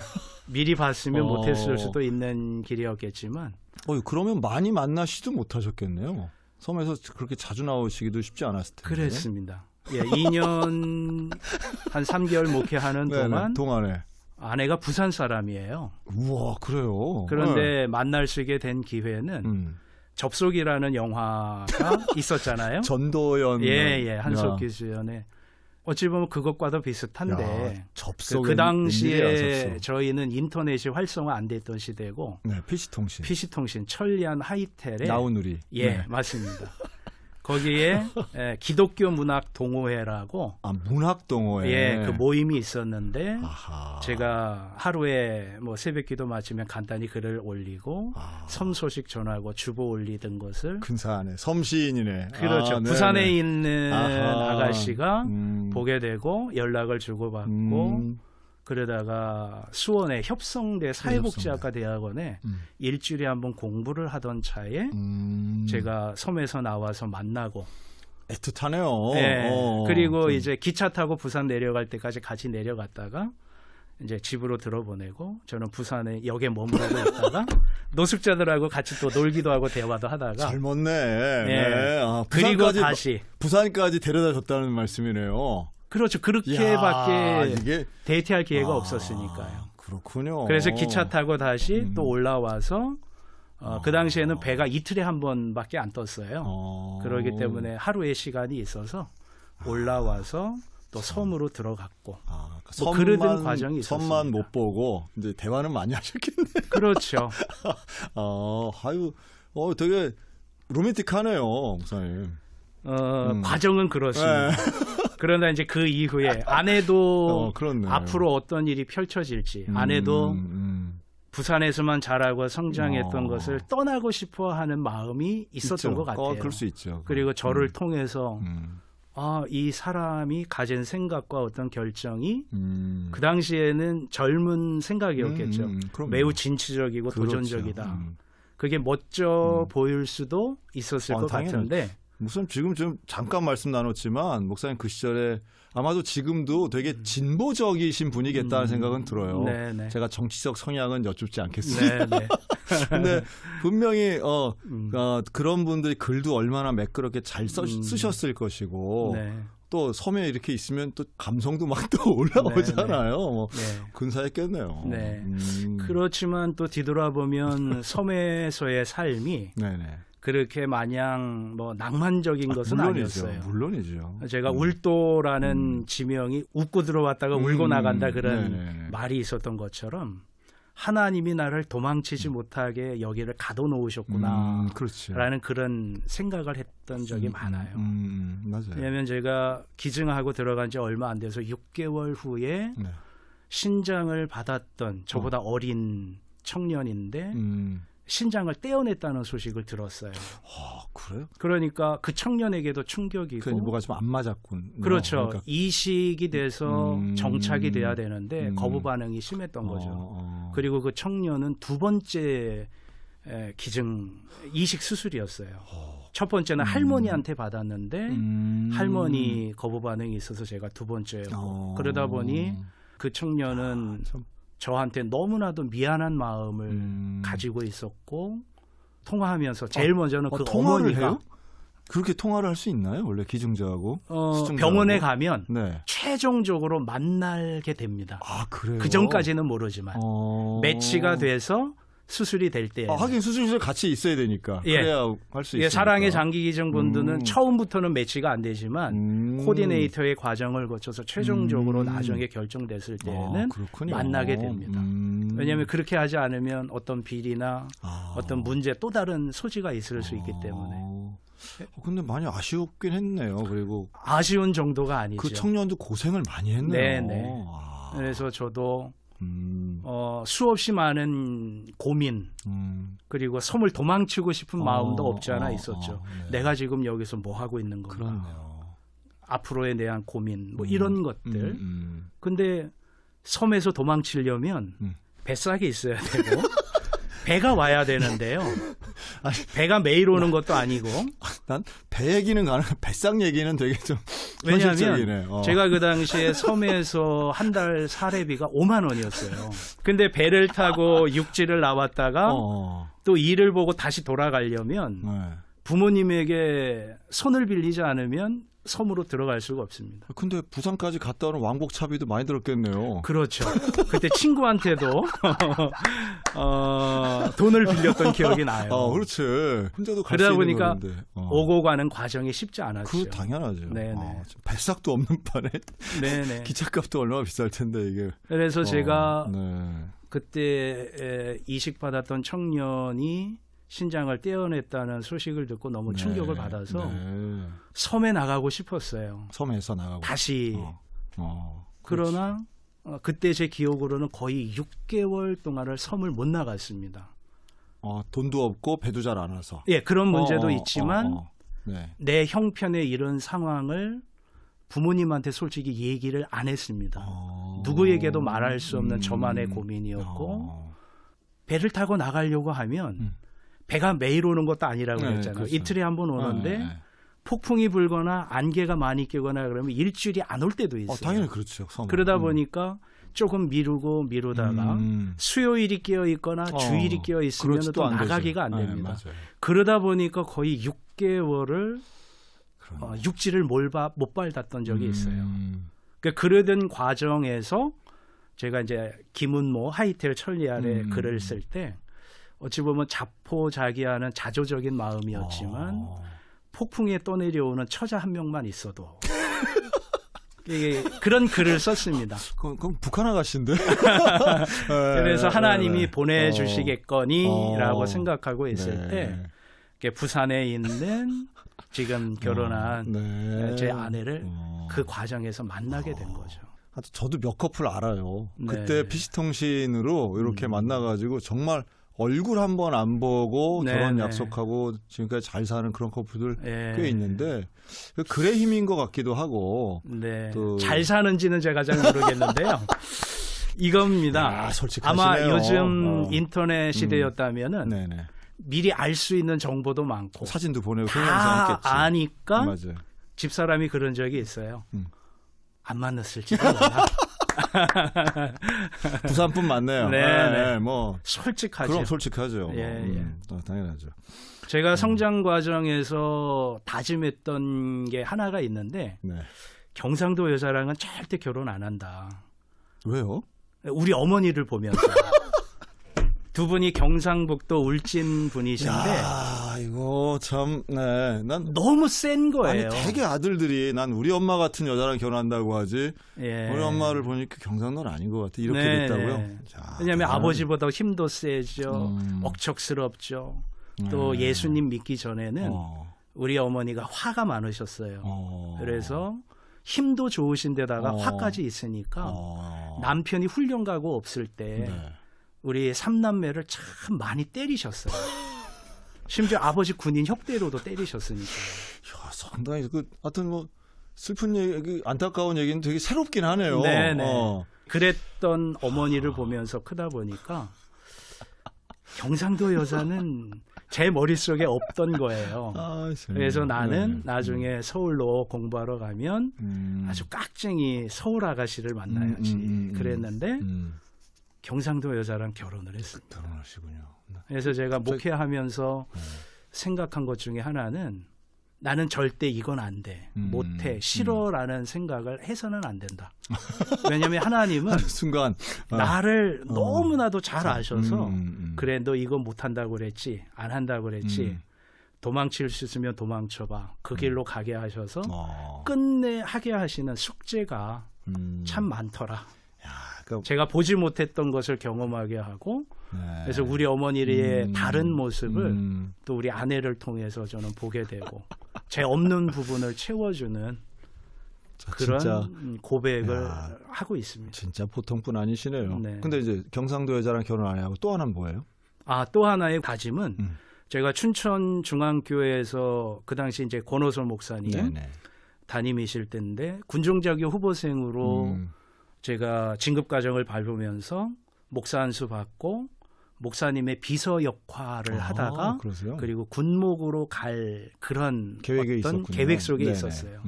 Speaker 2: 미리 봤으면 못했을 수도 있는 길이었겠지만
Speaker 1: 그러면 많이 만나시도 못하셨겠네요. 섬에서 그렇게 자주 나오시기도 쉽지 않았을 텐데.
Speaker 2: 그랬습니다. 예, 2년 한 3개월 목회하는
Speaker 1: 동안에
Speaker 2: 아내가 부산 사람이에요.
Speaker 1: 우와, 그래요.
Speaker 2: 그런데 만날 수 있게 된 기회는 접속이라는 영화가 있었잖아요.
Speaker 1: 전도연.
Speaker 2: 예, 한석기 주연의. 어찌 보면 그것과도 비슷한데
Speaker 1: 접속은
Speaker 2: 그 당시에
Speaker 1: 웬일이야, 접속.
Speaker 2: 저희는 인터넷이 활성화 안 됐던 시대고
Speaker 1: 네, PC통신.
Speaker 2: 천리안 하이텔에
Speaker 1: 나우누리.
Speaker 2: 예,
Speaker 1: 네.
Speaker 2: 맞습니다. 거기에 기독교 문학 동호회라고
Speaker 1: 문학 동호회.
Speaker 2: 예, 그 모임이 있었는데
Speaker 1: 아하.
Speaker 2: 제가 하루에 뭐 새벽기도 마치면 간단히 글을 올리고 섬 소식 전하고 주보 올리던 것을
Speaker 1: 근사하네. 섬시인이네.
Speaker 2: 그렇죠. 부산에
Speaker 1: 네네.
Speaker 2: 있는 아가씨가 보게 되고 연락을 주고받고 그러다가 수원의 협성대 사회복지학과 대학원에 일주일에 한번 공부를 하던 차에 제가 섬에서 나와서 만나고
Speaker 1: 애틋하네요.
Speaker 2: 네. 그리고 이제 기차 타고 부산 내려갈 때까지 같이 내려갔다가 이제 집으로 들어보내고 저는 부산에 역에 머무르고 있다가 노숙자들하고 같이 또 놀기도 하고 대화도 하다가
Speaker 1: 젊었네.
Speaker 2: 네.
Speaker 1: 네.
Speaker 2: 그리고 다시
Speaker 1: 부산까지 데려다 줬다는 말씀이네요.
Speaker 2: 그렇죠. 그렇게밖에
Speaker 1: 이게
Speaker 2: 데이트할 기회가 없었으니까요.
Speaker 1: 그렇군요.
Speaker 2: 그래서 기차 타고 다시 또 올라와서 그 당시에는 배가 이틀에 한 번밖에 안 떴어요. 그러기 때문에 하루의 시간이 있어서 올라와서 또 섬으로 들어갔고
Speaker 1: 뭐
Speaker 2: 그러던 과정이 있었습니다.
Speaker 1: 섬만 못 보고 이제 대화는 많이 하셨겠네요.
Speaker 2: 그렇죠.
Speaker 1: 되게 로맨틱하네요, 목사님.
Speaker 2: 과정은 그렇습니다.
Speaker 1: 네.
Speaker 2: 그러나 이제 그 이후에 아내도
Speaker 1: 그렇네.
Speaker 2: 앞으로 어떤 일이 펼쳐질지 아내도 부산에서만 자라고 성장했던 것을 떠나고 싶어하는 마음이 있었던 것 같아요.
Speaker 1: 그럴 수 있죠.
Speaker 2: 그리고 저를 통해서 이 사람이 가진 생각과 어떤 결정이 그 당시에는 젊은 생각이었겠죠. 매우 진취적이고
Speaker 1: 그렇죠.
Speaker 2: 도전적이다. 그게 멋져 보일 수도 있었을 것 같은데
Speaker 1: 목사님 지금 좀 잠깐 말씀 나눴지만 목사님 그 시절에 아마도 지금도 되게 진보적이신 분이겠다는 생각은 들어요.
Speaker 2: 네네.
Speaker 1: 제가 정치적 성향은 여쭙지 않겠습니다.
Speaker 2: 네네.
Speaker 1: 근데 분명히 그런 분들이 글도 얼마나 매끄럽게 잘 쓰셨을 것이고
Speaker 2: 네.
Speaker 1: 또 섬에 이렇게 있으면 또 감성도 막 또 올라오잖아요. 뭐 근사했겠네요.
Speaker 2: 네. 그렇지만 또 뒤돌아보면 섬에서의 삶이
Speaker 1: 네네.
Speaker 2: 그렇게 마냥 뭐 낭만적인 것은
Speaker 1: 물론이죠.
Speaker 2: 아니었어요.
Speaker 1: 물론이죠.
Speaker 2: 제가 울도라는 지명이 웃고 들어왔다가 울고 나간다 그런
Speaker 1: 네네.
Speaker 2: 말이 있었던 것처럼 하나님이 나를 도망치지 못하게 여기를 가둬놓으셨구나 라는 그런 생각을 했던 적이 많아요.
Speaker 1: 맞아요.
Speaker 2: 왜냐하면 제가 기증하고 들어간 지 얼마 안 돼서 6개월 후에 신장을 받았던 저보다 어린 청년인데 신장을 떼어냈다는 소식을 들었어요.
Speaker 1: 그래요?
Speaker 2: 그러니까 그 청년에게도 충격이고
Speaker 1: 뭐가 좀 안 맞았군.
Speaker 2: 그렇죠.
Speaker 1: 그러니까.
Speaker 2: 이식이 돼서 정착이 돼야 되는데 거부 반응이 심했던 거죠. 그리고 그 청년은 두 번째 이식 수술이었어요. 첫 번째는 할머니한테 받았는데 할머니 거부 반응이 있어서 제가 두 번째였고 그러다 보니 그 청년은 저한테 너무나도 미안한 마음을 가지고 있었고 통화하면서 제일 먼저는 그 어머니가
Speaker 1: 해요? 그렇게 통화를 할 수 있나요? 원래 기증자하고
Speaker 2: 병원에 가면
Speaker 1: 네.
Speaker 2: 최종적으로 만나게 됩니다.
Speaker 1: 그래요?
Speaker 2: 그 전까지는 모르지만 매치가 돼서 수술이 될 때
Speaker 1: 하긴 수술실에 같이 있어야 되니까 그래야 할 수 있어요.
Speaker 2: 사랑의 장기 기증분들은 처음부터는 매치가 안 되지만 코디네이터의 과정을 거쳐서 최종적으로 나중에 결정됐을 때는 만나게 됩니다. 왜냐하면 그렇게 하지 않으면 어떤 비리나 어떤 문제 또 다른 소지가 있을 수 있기 때문에.
Speaker 1: 근데 많이 아쉬웠긴 했네요. 그리고
Speaker 2: 아쉬운 정도가 아니죠.
Speaker 1: 그 청년도 고생을 많이 했네요.
Speaker 2: 네네. 그래서 저도 수없이 많은 고민 그리고 섬을 도망치고 싶은 마음도 없지 않아 있었죠. 내가 지금 여기서 뭐 하고 있는 건가.
Speaker 1: 그렇네요.
Speaker 2: 앞으로에 대한 고민 뭐 이런 것들. 근데 섬에서 도망치려면 뱃삭이 있어야 되고 배가 와야 되는데요. 배가 매일 오는 것도 아니고.
Speaker 1: 난 배 얘기는 가능해. 뱃삭 얘기는 되게 좀
Speaker 2: 왜냐하면 제가 그 당시에 섬에서 한 달 사례비가 5만 원이었어요. 근데 배를 타고 육지를 나왔다가 또 일을 보고 다시 돌아가려면 부모님에게 손을 빌리지 않으면 섬으로 들어갈 수가 없습니다.
Speaker 1: 근데 부산까지 갔다 오는 왕복 차비도 많이 들었겠네요.
Speaker 2: 그렇죠. 그때 친구한테도 돈을 빌렸던 기억이 나요.
Speaker 1: 그렇지. 혼자도 갈 수
Speaker 2: 그러다
Speaker 1: 있는
Speaker 2: 보니까
Speaker 1: 건데.
Speaker 2: 오고 가는 과정이 쉽지 않았죠.
Speaker 1: 그 당연하죠.
Speaker 2: 네네.
Speaker 1: 뱃삭도 없는 판에
Speaker 2: 네네.
Speaker 1: 기차값도 얼마나 비쌀 텐데 이게.
Speaker 2: 그래서 제가 그때 이식받았던 청년이 신장을 떼어냈다는 소식을 듣고 너무 충격을 받아서 섬에 나가고 싶었어요.
Speaker 1: 섬에서 나가고
Speaker 2: 다시. 그러나 그때 제 기억으로는 거의 6개월 동안을 섬을 못 나갔습니다.
Speaker 1: 돈도 없고 배도 잘 안 와서.
Speaker 2: 예, 그런 문제도 있지만 내 형편의 이런 상황을 부모님한테 솔직히 얘기를 안 했습니다. 누구에게도 말할 수 없는 저만의 고민이었고 배를 타고 나가려고 하면 배가 매일 오는 것도 아니라고 그랬잖아요. 그렇죠. 이틀에 한 번 오는데 폭풍이 불거나 안개가 많이 끼거나 그러면 일주일이 안 올 때도 있어요.
Speaker 1: 당연히 그렇죠.
Speaker 2: 그러다 보니까 조금 미루다가 수요일이 끼어 있거나 주일이 끼어 있으면 또 나가기가 안 됩니다. 그러다 보니까 거의 6개월을 육지를 못 밟았던 적이 있어요. 그러던 과정에서 제가 이제 김은모 하이텔 천리 아래 글을 쓸 때 어찌 보면 자포자기하는 자조적인 마음이었지만 폭풍에 떠내려오는 처자 한 명만 있어도 그런 글을 썼습니다.
Speaker 1: 그럼 북한 아가씨인데?
Speaker 2: 그래서 하나님이 보내주시겠거니라고 생각하고 있을 때 부산에 있는 지금 결혼한 제 아내를 그 과정에서 만나게 된 거죠.
Speaker 1: 저도 몇 커플 알아요.
Speaker 2: 네.
Speaker 1: 그때 PC통신으로 이렇게 만나가지고 정말 얼굴 한 번 안 보고 결혼 약속하고 지금까지 잘 사는 그런 커플들 꽤 있는데 글의 힘인 것 같기도 하고.
Speaker 2: 네. 잘 사는지는 제가 잘 모르겠는데요. 이겁니다. 아마 요즘 인터넷 시대였다면은 미리 알 수 있는 정보도 많고
Speaker 1: 사진도 보내고
Speaker 2: 다 아니까
Speaker 1: 맞아요.
Speaker 2: 집사람이 그런 적이 있어요. 안 만났을지도 몰라.
Speaker 1: 부산분 맞네요. 네, 뭐
Speaker 2: 솔직하죠.
Speaker 1: 그럼 솔직하죠. 당연하죠.
Speaker 2: 제가 성장 과정에서 다짐했던 게 하나가 있는데 경상도 여자랑은 절대 결혼 안 한다.
Speaker 1: 왜요?
Speaker 2: 우리 어머니를 보면서 두 분이 경상북도 울진 분이신데
Speaker 1: 이거 참 난
Speaker 2: 너무 센 거예요.
Speaker 1: 아니 되게 아들들이 난 우리 엄마 같은 여자랑 결혼한다고 하지. 우리 엄마를 보니까 경상도는 아닌 것 같아. 이렇게 됐다고요?
Speaker 2: 왜냐하면 아버지보다 힘도 세죠. 억척스럽죠. 또 예수님 믿기 전에는 우리 어머니가 화가 많으셨어요. 그래서 힘도 좋으신 데다가 화까지 있으니까 남편이 훈련 가고 없을 때 우리 삼남매를 참 많이 때리셨어요. 심지어 아버지 군인 혁대로도 때리셨으니까.
Speaker 1: 야, 상당히 하여튼 뭐 슬픈 얘기, 안타까운 얘기는 되게 새롭긴 하네요.
Speaker 2: 그랬던 어머니를 보면서 크다 보니까 경상도 여자는 제 머릿속에 없던 거예요. 그래서 나는 나중에 서울로 공부하러 가면 아주 깍쟁이 서울 아가씨를 만나야지 그랬는데 경상도 여자랑 결혼을 했습니다.
Speaker 1: 결혼하시군요.
Speaker 2: 그래서 제가 목회하면서 생각한 것 중에 하나는 나는 절대 이건 안 돼, 못해, 싫어라는 생각을 해서는 안 된다. 왜냐하면 하나님은
Speaker 1: 순간
Speaker 2: 나를 너무나도 잘 아셔서 그래 너 이거 못한다고 그랬지, 안 한다고 그랬지, 도망칠 수 있으면 도망쳐봐, 그 길로 가게 하셔서 끝내 하게 하시는 숙제가 참 많더라. 제가 보지 못했던 것을 경험하게 하고 그래서 우리 어머니의 다른 모습을 또 우리 아내를 통해서 저는 보게 되고 제 없는 부분을 채워주는 그런
Speaker 1: 진짜,
Speaker 2: 고백을 하고 있습니다.
Speaker 1: 진짜 보통 분 아니시네요. 근데 이제 경상도 여자랑 결혼 안 하고 또 하나는 뭐예요?
Speaker 2: 또 하나의 다짐은 제가 춘천중앙교회에서 그 당시 이제 권호솔 목사님 담임이실 때인데 군종자교 후보생으로 제가 진급 과정을 밟으면서 목사 안수 받고 목사님의 비서 역할을 하다가 그리고 군목으로 갈 그런 어떤 계획 속에 있었어요.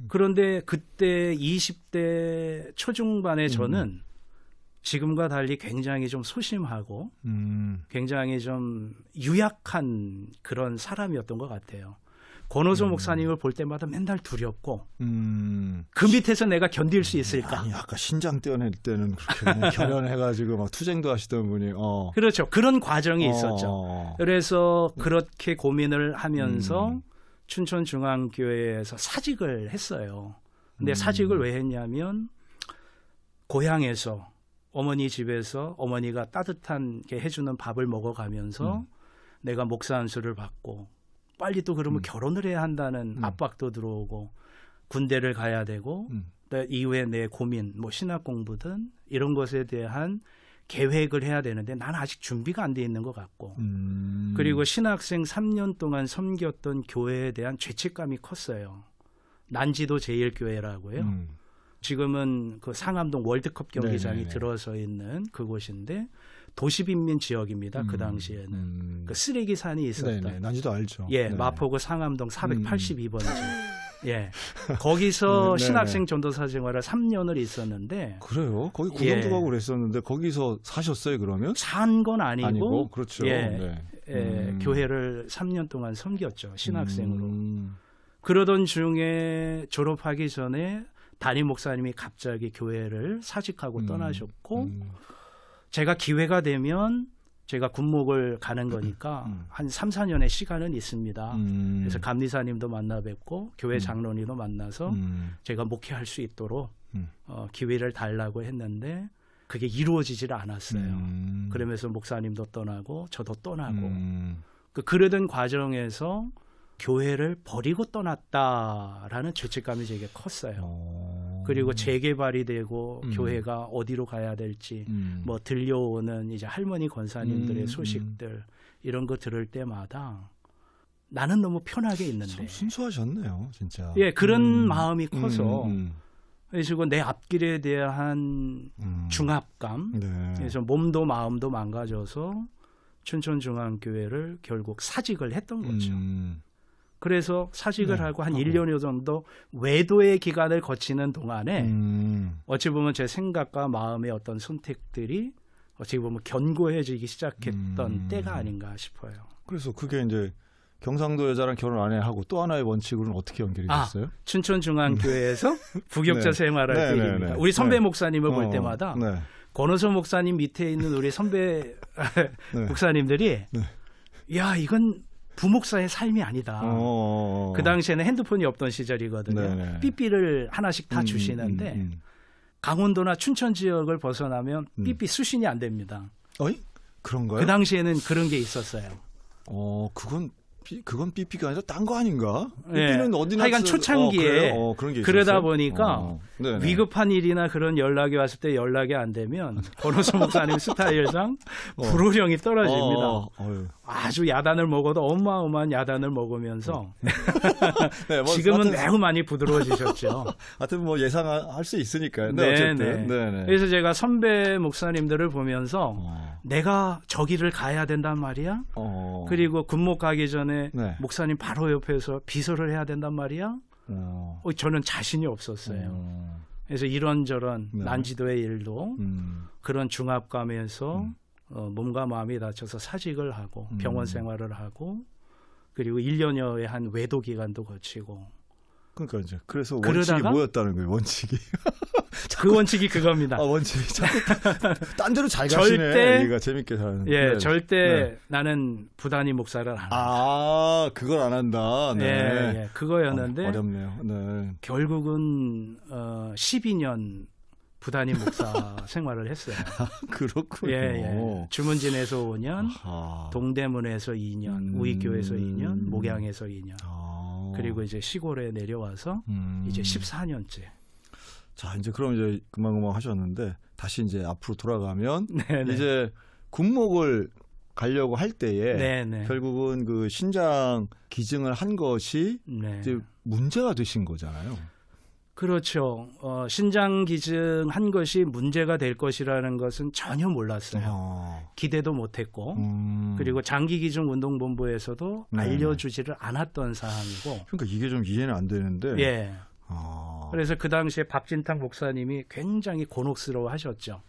Speaker 2: 그런데 그때 20대 초중반의 저는 지금과 달리 굉장히 좀 소심하고 굉장히 좀 유약한 그런 사람이었던 것 같아요. 권호소 목사님을 볼 때마다 맨날 두렵고 그 밑에서 내가 견딜 수 있을까?
Speaker 1: 아니 아까 신장 떼어낼 때는 그렇게 결연해가지고 막 투쟁도 하시던 분이
Speaker 2: 그렇죠. 그런 과정이 있었죠. 그래서 그렇게 고민을 하면서 춘천중앙교회에서 사직을 했어요. 근데 사직을 왜 했냐면 고향에서 어머니 집에서 어머니가 따뜻하게 해주는 밥을 먹어가면서 내가 목사 안수를 받고 빨리 또 그러면 결혼을 해야 한다는 압박도 들어오고 군대를 가야 되고 또 이후에 내 고민 뭐 신학 공부든 이런 것에 대한 계획을 해야 되는데 난 아직 준비가 안 돼 있는 것 같고 그리고 신학생 3년 동안 섬겼던 교회에 대한 죄책감이 컸어요. 난지도 제일교회라고요. 지금은 그 상암동 월드컵 경기장이 들어서 있는 그곳인데 도시빈민 지역입니다. 그 당시에는 그 쓰레기 산이 있었다.
Speaker 1: 난지도 알죠.
Speaker 2: 마포구 상암동 482번지. 거기서 신학생 전도사 생활을 3년을 있었는데.
Speaker 1: 그래요? 거기 구경도 가고 그랬었는데 거기서 사셨어요, 그러면?
Speaker 2: 산 건 아니고
Speaker 1: 그렇죠.
Speaker 2: 교회를 3년 동안 섬겼죠. 신학생으로. 그러던 중에 졸업하기 전에 담임 목사님이 갑자기 교회를 사직하고 떠나셨고 제가 기회가 되면 제가 군목을 가는 거니까 한 3, 4년의 시간은 있습니다. 그래서 감리사님도 만나 뵙고 교회 장로님도 만나서 제가 목회할 수 있도록 기회를 달라고 했는데 그게 이루어지질 않았어요. 그러면서 목사님도 떠나고 저도 떠나고 그러던 과정에서 교회를 버리고 떠났다라는 죄책감이 되게 컸어요. 그리고 재개발이 되고 교회가 어디로 가야 될지 뭐 들려오는 이제 할머니 권사님들의 소식들 이런 거 들을 때마다 나는 너무 편하게 있는데
Speaker 1: 참 순수하셨네요, 진짜.
Speaker 2: 예, 그런 마음이 커서 그래서 내 앞길에 대한 중압감,
Speaker 1: 네.
Speaker 2: 그래서 몸도 마음도 망가져서 춘천중앙교회를 결국 사직을 했던 거죠. 그래서 사직을 하고 한 1년여 정도 외도의 기간을 거치는 동안에 어찌 보면 제 생각과 마음의 어떤 선택들이 어찌 보면 견고해지기 시작했던 때가 아닌가 싶어요.
Speaker 1: 그래서 그게 이제 경상도 여자랑 결혼 안 해 하고 또 하나의 원칙으로는 어떻게 연결이 됐어요?
Speaker 2: 춘천중앙교회에서 부교자 생활할 때 일입니다. 우리 선배 목사님을 볼 때마다 권호서 목사님 밑에 있는 우리 선배 목사님들이 야 이건 부목사의 삶이 아니다. 그 당시에는 핸드폰이 없던 시절이거든요. 삐삐를 하나씩 다 주시는데 강원도나 춘천 지역을 벗어나면 삐삐 수신이 안 됩니다.
Speaker 1: 어이? 그런가요?
Speaker 2: 그 당시에는 그런 게 있었어요.
Speaker 1: 그건 삐삐가 아니라 딴 거 아닌가?
Speaker 2: 네.
Speaker 1: 삐삐는 어디나
Speaker 2: 하여간 초창기에
Speaker 1: 그런 게
Speaker 2: 그러다
Speaker 1: 있었어요?
Speaker 2: 보니까 위급한 일이나 그런 연락이 왔을 때 연락이 안 되면 권호서 목사님 스타일상 불호령이 떨어집니다. 아주 야단을 먹어도 어마어마한 야단을 먹으면서 지금은 매우 많이 부드러워지셨죠.
Speaker 1: 하여튼 뭐 예상할 수 있으니까요.
Speaker 2: 어쨌든. 그래서 제가 선배 목사님들을 보면서 내가 저기를 가야 된단 말이야. 그리고 군목 가기 전에 목사님 바로 옆에서 비서를 해야 된단 말이야. 저는 자신이 없었어요. 그래서 이런저런 난지도의 일도 그런 중압감에서 몸과 마음이 다쳐서 사직을 하고 병원 생활을 하고 그리고 1년여의 한 외도 기간도 거치고.
Speaker 1: 그러니까 이제 그래서 원칙이 뭐였다는 거예요. 원칙이.
Speaker 2: 그 원칙이 그겁니다.
Speaker 1: 원칙이 자꾸 딴 데로 잘 가시네. 얘가 재밌게 사는.
Speaker 2: 예, 절대 나는 부단위 목사를 안 한다.
Speaker 1: 그걸 안 한다.
Speaker 2: 예, 그거였는데
Speaker 1: 어렵네요. 네.
Speaker 2: 결국은 12년 부단위 목사 생활을 했어요.
Speaker 1: 그렇군요.
Speaker 2: 예. 주문진에서 5년, 동대문에서 2년, 우익교에서 2년, 목양에서 2년. 그리고 이제 시골에 내려와서 이제 14년째.
Speaker 1: 자, 이제 그럼 이제 금방금방 하셨는데 다시 이제 앞으로 돌아가면 이제 군목을 가려고 할 때에 결국은 그 신장 기증을 한 것이 이제 문제가 되신 거잖아요.
Speaker 2: 그렇죠. 신장 기증한 것이 문제가 될 것이라는 것은 전혀 몰랐어요. 기대도 못했고 그리고 장기기증운동본부에서도 알려주지를 않았던 사항이고.
Speaker 1: 그러니까 이게 좀 이해는 안 되는데.
Speaker 2: 예. 그래서 그 당시에 박진탕 목사님이 굉장히 곤혹스러워하셨죠.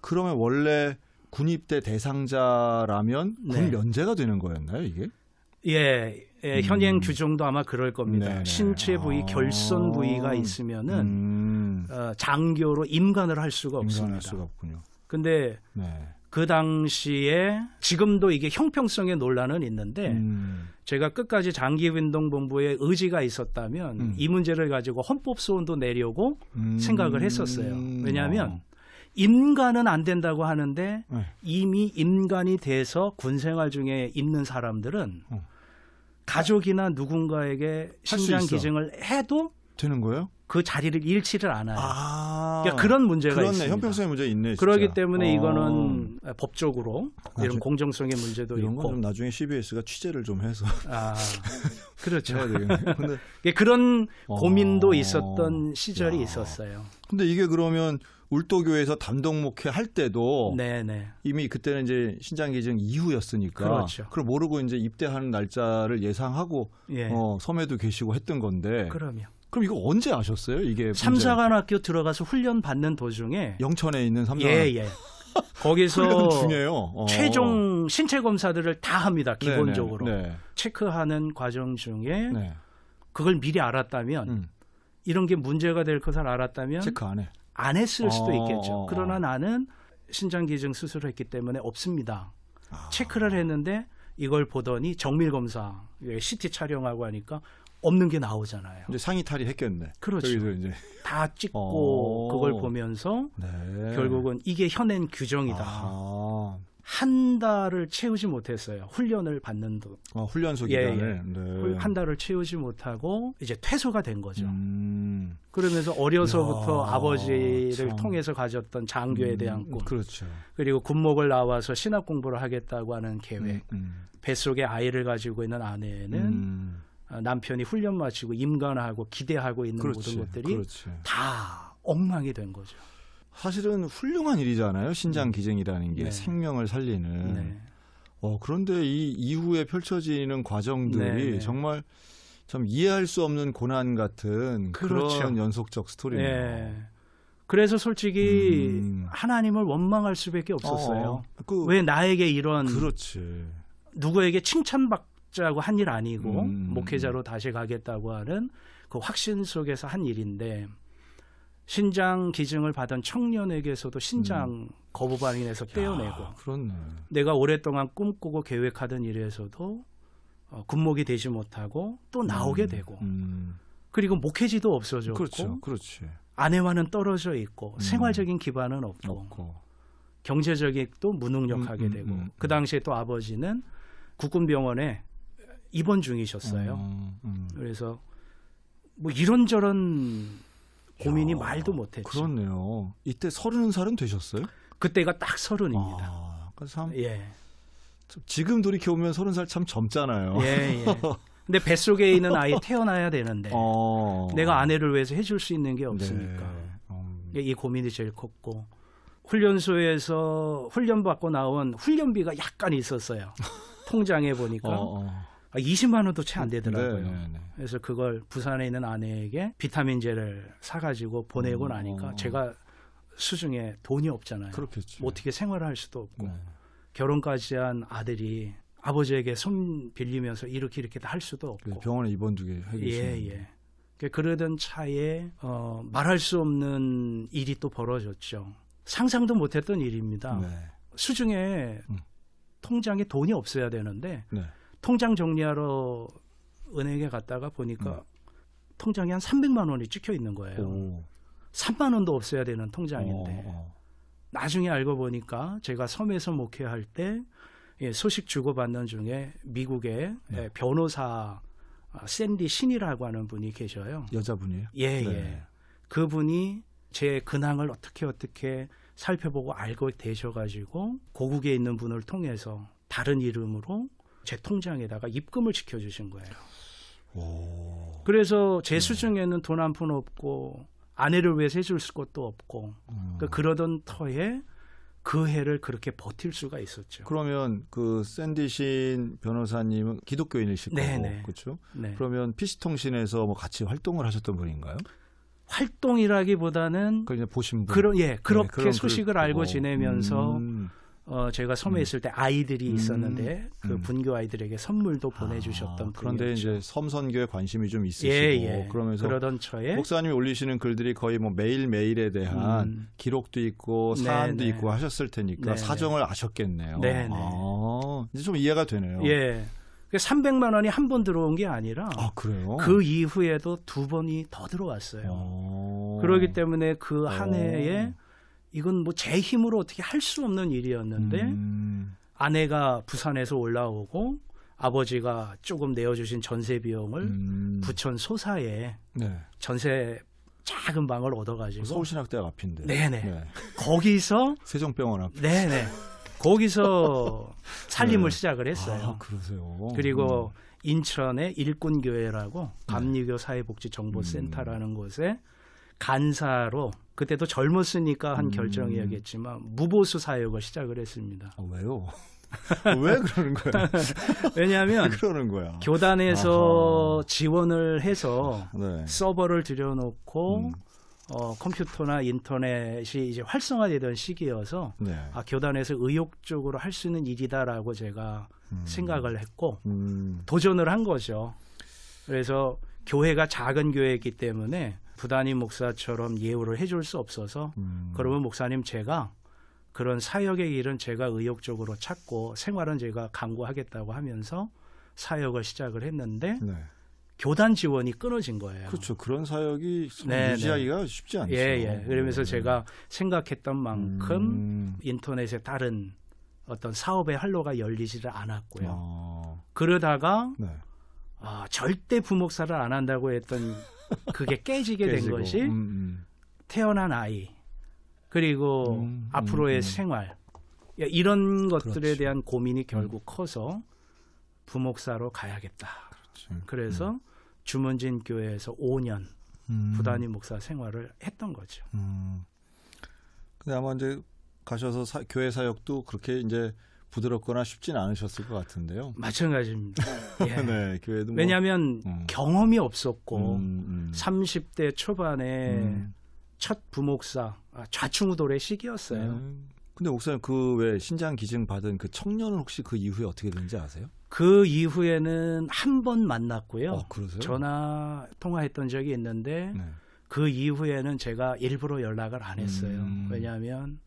Speaker 1: 그러면 원래 군입대 대상자라면 군 면제가 되는 거였나요, 이게?
Speaker 2: 예, 현행 규정도 아마 그럴 겁니다. 신체 부위, 결손 부위가 있으면은 장교로 임관을 할 수가 없습니다.
Speaker 1: 임관할 수가 없군요.
Speaker 2: 근데 그 당시에 지금도 이게 형평성의 논란은 있는데 제가 끝까지 장기운동본부에 의지가 있었다면 이 문제를 가지고 헌법소원도 내려고 생각을 했었어요. 왜냐하면 임관은 안 된다고 하는데 이미 임관이 돼서 군생활 중에 있는 사람들은 가족이나 누군가에게 신장 기증을 해도
Speaker 1: 되는 거예요?
Speaker 2: 그 자리를 잃지를 않아요. 그러니까 그런 문제가 있습니다.
Speaker 1: 형평성의 문제 있네. 진짜.
Speaker 2: 그렇기 때문에 이거는 법적으로 이런 공정성의 문제도
Speaker 1: 이런
Speaker 2: 있고.
Speaker 1: 건 좀 나중에 CBS가 취재를 좀 해서.
Speaker 2: 그렇죠.
Speaker 1: 근데
Speaker 2: 그런 고민도 있었던 시절이 있었어요.
Speaker 1: 근데 이게 그러면 울도교에서 단독 목회 할 때도 이미 그때는 이제 신장 기증 이후였으니까
Speaker 2: 그렇죠.
Speaker 1: 그걸 모르고 이제 입대하는 날짜를 예상하고 섬에도 계시고 했던 건데. 그럼 이거 언제 아셨어요? 이게
Speaker 2: 삼사관학교 들어가서 훈련 받는 도중에
Speaker 1: 영천에 있는 삼사관.
Speaker 2: 거기서
Speaker 1: 중요해요.
Speaker 2: 최종 신체 검사들을 다 합니다. 기본적으로 체크하는 과정 중에 그걸 미리 알았다면 이런 게 문제가 될 것을 알았다면
Speaker 1: 체크
Speaker 2: 안 했을 수도 있겠죠. 그러나 나는 신장 기증 수술을 했기 때문에 없습니다. 체크를 했는데 이걸 보더니 정밀 검사, CT 촬영하고 하니까 없는 게 나오잖아요.
Speaker 1: 이제 상의 탈의했겠네.
Speaker 2: 그렇죠.
Speaker 1: 이제.
Speaker 2: 다 찍고 그걸 보면서 결국은 이게 현행 규정이다. 한 달을 채우지 못했어요. 훈련을 받는 동.
Speaker 1: 훈련소 기간을. 네.
Speaker 2: 한 달을 채우지 못하고 이제 퇴소가 된 거죠. 그러면서 어려서부터 아버지를 통해서 가졌던 장교에 대한 꿈.
Speaker 1: 그렇죠.
Speaker 2: 그리고 군목을 나와서 신학 공부를 하겠다고 하는 계획. 뱃속에 아이를 가지고 있는 아내는 남편이 훈련 마치고 임관하고 기대하고 있는 모든 것들이 다 엉망이 된 거죠.
Speaker 1: 사실은 훌륭한 일이잖아요. 신장 기증이라는 게 생명을 살리는. 그런데 이 이후에 펼쳐지는 과정들이 정말 참 이해할 수 없는 고난 같은 그런 연속적 스토리네요.
Speaker 2: 네. 그래서 솔직히 하나님을 원망할 수밖에 없었어요. 왜 나에게 이런 누구에게 칭찬받자고 한 일 아니고 목회자로 다시 가겠다고 하는 그 확신 속에서 한 일인데 신장 기증을 받은 청년에게서도 신장 거부 반응에서 떼어내고 내가 오랫동안 꿈꾸고 계획하던 일에서도 군목이 되지 못하고 또 나오게 되고 그리고 목회지도 없어졌고 아내와는 떨어져 있고 생활적인 기반은 없고 경제적인 또 무능력하게 되고 그 당시에 또 아버지는 국군병원에 입원 중이셨어요. 그래서 뭐 이런저런 고민이 말도 못했죠.
Speaker 1: 그렇네요. 이때 30살은 되셨어요?
Speaker 2: 그때가 딱 30입니다.
Speaker 1: 참, 지금 돌이켜보면 30살 참 젊잖아요.
Speaker 2: 근데 뱃속에 있는 아이 태어나야 되는데 내가 아내를 위해서 해줄 수 있는 게 없으니까 이 고민이 제일 컸고 훈련소에서 훈련받고 나온 훈련비가 약간 있었어요. 통장에 보니까 20만 원도 채 안 되더라고요. 그래서 그걸 부산에 있는 아내에게 비타민제를 사가지고 보내고 나니까 제가 수중에 돈이 없잖아요. 뭐 어떻게 생활을 할 수도 없고 결혼까지 한 아들이 아버지에게 손 빌리면서 이렇게 다 할 수도 없고
Speaker 1: 병원에 입원 두게 하겠어요.
Speaker 2: 그러던 차에 말할 수 없는 일이 또 벌어졌죠. 상상도 못했던 일입니다. 수중에 통장에 돈이 없어야 되는데 통장 정리하러 은행에 갔다가 보니까 통장에 한 300만 원이 찍혀 있는 거예요. 3만 원도 없어야 되는 통장인데 나중에 알고 보니까 제가 섬에서 목회할 때 소식 주고받는 중에 미국의 변호사 샌디 신이라고 하는 분이 계셔요.
Speaker 1: 여자분이에요?
Speaker 2: 그분이 제 근황을 어떻게 살펴보고 알고 되셔가지고 고국에 있는 분을 통해서 다른 이름으로 제 통장에다가 입금을 시켜주신 거예요. 그래서 제 수중에는 돈 한 푼 없고 아내를 위해서 해줄 것도 없고 그러던 터에 그 해를 그렇게 버틸 수가 있었죠.
Speaker 1: 그러면 그 샌디신 변호사님은 기독교인이실 거고, 그렇죠? 그러면 PC통신에서 뭐 같이 활동을 하셨던 분인가요?
Speaker 2: 활동이라기보다는
Speaker 1: 그냥 보신 분.
Speaker 2: 그렇게 소식을 알고 지내면서 제가 섬에 있을 때 아이들이 있었는데 그 분교 아이들에게 선물도 보내주셨던 분이었죠.
Speaker 1: 그런데 이제 섬 선교에 관심이 좀 있으시고 그러면서
Speaker 2: 그러던 처에
Speaker 1: 목사님이 올리시는 글들이 거의 뭐 매일매일에 대한 기록도 있고 사안도 있고 하셨을 테니까 사정을 아셨겠네요. 이제 좀 이해가 되네요.
Speaker 2: 300만 원이 한 번 들어온 게 아니라
Speaker 1: 그래요?
Speaker 2: 그 이후에도 2번이 더 들어왔어요. 그렇기 때문에 그 한 해에 이건 뭐 제 힘으로 어떻게 할 수 없는 일이었는데 아내가 부산에서 올라오고 아버지가 조금 내어주신 전세 비용을 부천 소사에 전세 작은 방을 얻어가지고
Speaker 1: 서울신학대학 앞인데
Speaker 2: 거기서
Speaker 1: 세종병원 앞
Speaker 2: 거기서 살림을 시작을 했어요.
Speaker 1: 그러세요.
Speaker 2: 그리고 인천의 일꾼교회라고 감리교 사회복지정보센터라는 곳에 간사로 그때도 젊었으니까 한 결정이었겠지만 무보수 사역을 시작을 했습니다.
Speaker 1: 왜요? 왜 그러는 거야?
Speaker 2: 왜냐하면
Speaker 1: 그러는 거야?
Speaker 2: 교단에서 지원을 해서 서버를 들여놓고 컴퓨터나 인터넷이 이제 활성화되던 시기여서 교단에서 의욕적으로 할 수 있는 일이다라고 제가 생각을 했고 도전을 한 거죠. 그래서 교회가 작은 교회이기 때문에 부단임 목사처럼 예우를 해줄 수 없어서 그러면 목사님 제가 그런 사역의 길은 제가 의욕적으로 찾고 생활은 제가 강구하겠다고 하면서 사역을 시작을 했는데
Speaker 1: 네.
Speaker 2: 교단 지원이 끊어진 거예요.
Speaker 1: 그렇죠. 그런 사역이
Speaker 2: 네,
Speaker 1: 유지하기가 쉽지 않죠.
Speaker 2: 예. 그러면서 제가 생각했던 만큼 인터넷에 다른 어떤 사업의 활로가 열리지를 않았고요. 그러다가
Speaker 1: 네.
Speaker 2: 절대 부목사를 안 한다고 했던 그게 깨지게 된
Speaker 1: 깨지고.
Speaker 2: 것이 태어난 아이 그리고 앞으로의 생활 이런 것들에
Speaker 1: 그렇지.
Speaker 2: 대한 고민이 결국 커서 부목사로 가야겠다.
Speaker 1: 그렇지.
Speaker 2: 그래서 주문진 교회에서 5년 부단위 목사 생활을 했던 거죠.
Speaker 1: 근데 아마 이제 가셔서 교회 사역도 그렇게 이제 부드럽거나 쉽진 않으셨을 것 같은데요.
Speaker 2: 마찬가지입니다. 예.
Speaker 1: 네, 교회도
Speaker 2: 왜냐하면 경험이 없었고 30대 초반에
Speaker 1: 음.
Speaker 2: 첫 부목사 좌충우돌의 시기였어요.
Speaker 1: 근데 목사님 그 왜 신장 기증 받은 그 청년은 혹시 그 이후에 어떻게 되는지 아세요?
Speaker 2: 그 이후에는 한 번 만났고요.
Speaker 1: 그러세요?
Speaker 2: 전화 통화했던 적이 있는데
Speaker 1: 네.
Speaker 2: 그 이후에는 제가 일부러 연락을 안 했어요. 왜냐하면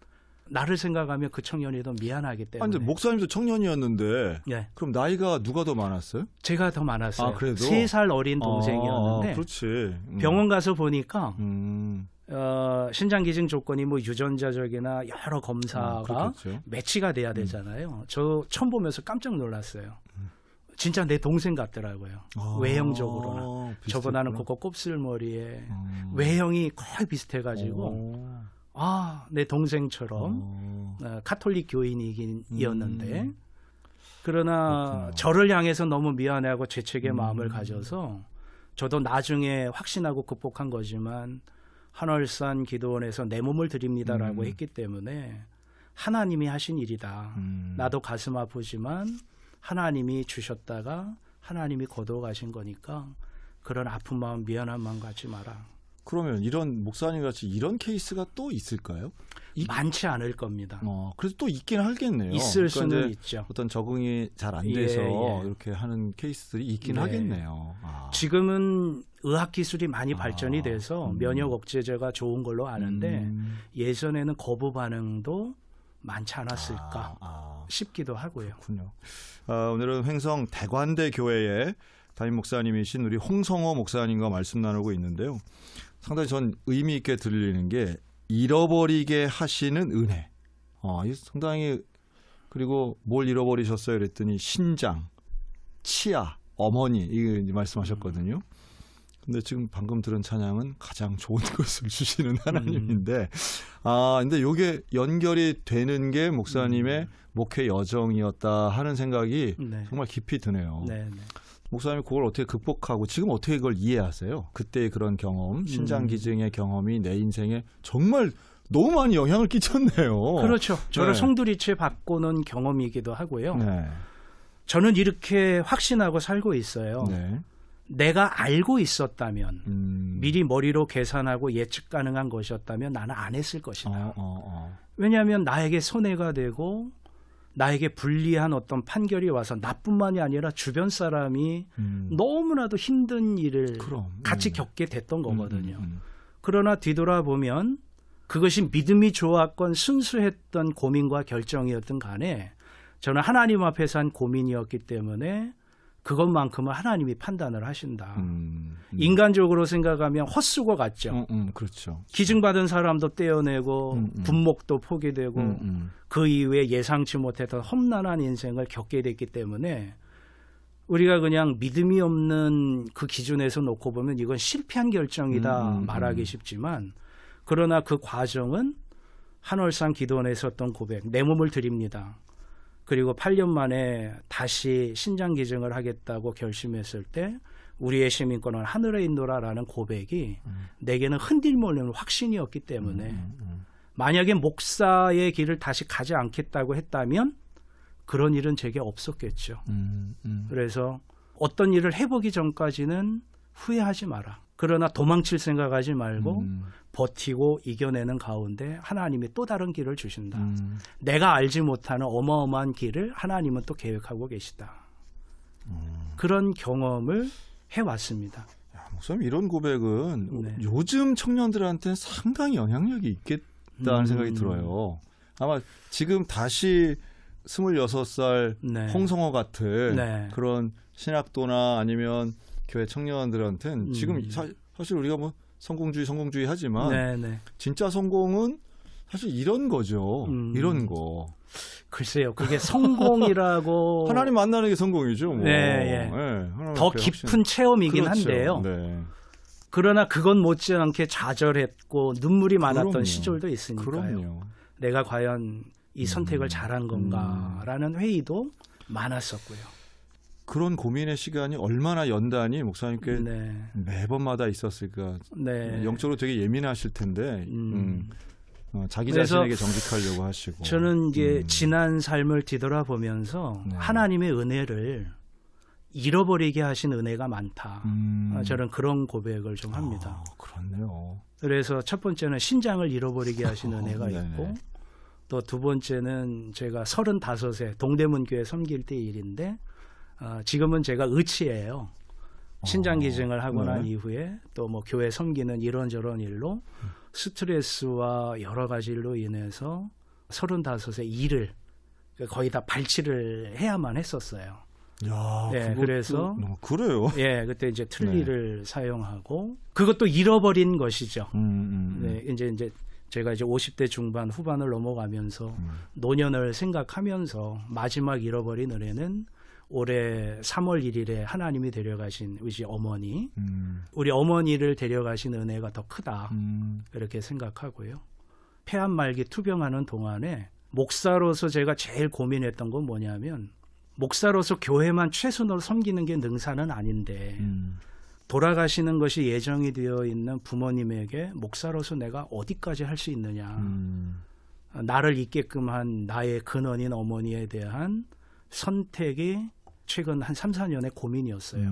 Speaker 2: 나를 생각하면 그 청년이 더 미안하기 때문에.
Speaker 1: 근데 목사님도 청년이었는데
Speaker 2: 예.
Speaker 1: 그럼 나이가 누가 더 많았어요?
Speaker 2: 제가 더 많았어요.
Speaker 1: 그래도?
Speaker 2: 3살 어린 동생이었는데
Speaker 1: 그렇지.
Speaker 2: 병원 가서 보니까 신장 기증 조건이 뭐 유전자적이나 여러 검사가
Speaker 1: 그렇겠죠.
Speaker 2: 매치가 돼야 되잖아요. 저 처음 보면서 깜짝 놀랐어요. 진짜 내 동생 같더라고요. 외형적으로나.
Speaker 1: 비슷했구나.
Speaker 2: 저보다는 그거 곱슬머리에 외형이 거의 비슷해가지고 내 동생처럼 카톨릭 교인이었는데 그러나
Speaker 1: 그렇구나.
Speaker 2: 저를 향해서 너무 미안해하고 죄책의 마음을 가져서 저도 나중에 확신하고 극복한 거지만 한월산 기도원에서 내 몸을 드립니다라고 했기 때문에 하나님이 하신 일이다. 나도 가슴 아프지만 하나님이 주셨다가 하나님이 거둬가신 거니까 그런 아픈 마음 미안한 마음 갖지 마라.
Speaker 1: 그러면 이런 목사님 같이 이런 케이스가 또 있을까요?
Speaker 2: 많지 않을 겁니다.
Speaker 1: 그래서 또 있긴 하겠네요.
Speaker 2: 있을
Speaker 1: 그러니까
Speaker 2: 수는
Speaker 1: 이제
Speaker 2: 있죠.
Speaker 1: 어떤 적응이 잘 안 돼서 이렇게 하는 케이스들이 있긴
Speaker 2: 네.
Speaker 1: 하겠네요.
Speaker 2: 지금은 의학 기술이 많이 발전이 돼서 면역 억제제가 좋은 걸로 아는데 예전에는 거부 반응도 많지 않았을까 싶기도 하고요.
Speaker 1: 그렇군요. 오늘은 횡성 대관대 교회의 담임 목사님이신 우리 홍성호 목사님과 말씀 나누고 있는데요. 상당히 전 의미 있게 들리는 게 잃어버리게 하시는 은혜. 이 상당히 그리고 뭘 잃어버리셨어요? 그랬더니 신장, 치아, 어머니 이 말씀하셨거든요. 근데 지금 방금 들은 찬양은 가장 좋은 것을 주시는 하나님인데, 근데 이게 연결이 되는 게 목사님의 목회 여정이었다 하는 생각이 정말 깊이 드네요.
Speaker 2: 네.
Speaker 1: 목사님이 그걸 어떻게 극복하고 지금 어떻게 그걸 이해하세요? 그때의 그런 경험, 신장 기증의 경험이 내 인생에 정말 너무 많이 영향을 끼쳤네요.
Speaker 2: 그렇죠. 저를
Speaker 1: 네.
Speaker 2: 송두리째 바꾸는 경험이기도 하고요.
Speaker 1: 네.
Speaker 2: 저는 이렇게 확신하고 살고 있어요.
Speaker 1: 네.
Speaker 2: 내가 알고 있었다면 미리 머리로 계산하고 예측 가능한 것이었다면 나는 안 했을 것이다. 왜냐하면 나에게 손해가 되고 나에게 불리한 어떤 판결이 와서 나뿐만이 아니라 주변 사람이 너무나도 힘든 일을 같이 겪게 됐던 거거든요. 그러나 뒤돌아보면 그것이 믿음이 좋았건 순수했던 고민과 결정이었든 간에 저는 하나님 앞에서 한 고민이었기 때문에 그것만큼은 하나님이 판단을 하신다. 인간적으로 생각하면 헛수고 같죠.
Speaker 1: 그렇죠.
Speaker 2: 기증받은 사람도 떼어내고 분목도 포기되고 그 이후에 예상치 못했던 험난한 인생을 겪게 됐기 때문에 우리가 그냥 믿음이 없는 그 기준에서 놓고 보면 이건 실패한 결정이다 말하기 쉽지만 그러나 그 과정은 한월산 기도원에서 했던 고백, 내 몸을 드립니다. 그리고 8년 만에 다시 신장 기증을 하겠다고 결심했을 때 우리의 시민권은 하늘에 있노라라는 고백이 내게는 흔들림 없는 확신이었기 때문에 만약에 목사의 길을 다시 가지 않겠다고 했다면 그런 일은 제게 없었겠죠. 그래서 어떤 일을 해보기 전까지는 후회하지 마라. 그러나 도망칠 생각하지 말고 버티고 이겨내는 가운데 하나님이 또 다른 길을 주신다. 내가 알지 못하는 어마어마한 길을 하나님은 또 계획하고 계시다. 그런 경험을 해왔습니다.
Speaker 1: 목사님 이런 고백은 요즘 청년들한테는 상당히 영향력이 있겠다는 생각이 들어요. 아마 지금 다시 26살
Speaker 2: 네.
Speaker 1: 홍성호 같은
Speaker 2: 네.
Speaker 1: 그런 신학도나 아니면 교회 청년들한테는 지금 사실 우리가 뭐 성공주의 하지만
Speaker 2: 네, 네.
Speaker 1: 진짜 성공은 사실 이런 거죠. 이런 거.
Speaker 2: 글쎄요. 그게 성공이라고
Speaker 1: 하나님 만나는 게 성공이죠. 뭐.
Speaker 2: 네, 예.
Speaker 1: 네,
Speaker 2: 더 깊은 체험이긴
Speaker 1: 그렇죠.
Speaker 2: 한데요.
Speaker 1: 네.
Speaker 2: 그러나 그건 못지않게 좌절했고 눈물이 많았던
Speaker 1: 그럼요.
Speaker 2: 시절도 있으니까요.
Speaker 1: 그럼요.
Speaker 2: 내가 과연 이 선택을 잘한 건가라는 회의도 많았었고요.
Speaker 1: 그런 고민의 시간이 얼마나 연단이 목사님께
Speaker 2: 네.
Speaker 1: 매번마다 있었을까.
Speaker 2: 네.
Speaker 1: 영적으로 되게 예민하실 텐데 자기
Speaker 2: 그래서
Speaker 1: 자신에게 정직하려고 하시고.
Speaker 2: 저는 이제 지난 삶을 뒤돌아보면서
Speaker 1: 네.
Speaker 2: 하나님의 은혜를 잃어버리게 하신 은혜가 많다. 저는 그런 고백을 좀 합니다.
Speaker 1: 그렇네요.
Speaker 2: 그래서 첫 번째는 신장을 잃어버리게 하신 은혜가
Speaker 1: 네네.
Speaker 2: 있고 또 두 번째는 제가 35세 동대문 교회 섬길 때 일인데 지금은 제가 의치예요. 신장 기증을 하고 난
Speaker 1: 네.
Speaker 2: 이후에 또 뭐 교회 섬기는 이런저런 일로 스트레스와 여러 가지 일로 인해서 35세 일을 거의 다 발치를 해야만 했었어요.
Speaker 1: 야,
Speaker 2: 네, 그래서
Speaker 1: 그래요.
Speaker 2: 예, 그때 이제 트리를 사용하고 그것도 잃어버린 것이죠. 네, 이제 제가 이제 50대 중반 후반을 넘어가면서 노년을 생각하면서 마지막 잃어버린 은혜는 올해 3월 1일에 하나님이 데려가신 우리 어머니, 우리 어머니를 데려가신 은혜가 더 크다 이렇게 생각하고요. 폐암 말기 투병하는 동안에 목사로서 제가 제일 고민했던 건 뭐냐면 목사로서 교회만 최선으로 섬기는 게 능사는 아닌데 돌아가시는 것이 예정이 되어 있는 부모님에게 목사로서 내가 어디까지 할 수 있느냐. 나를 있게끔 한 나의 근원인 어머니에 대한 선택이 최근 한 3, 4년의 고민이었어요.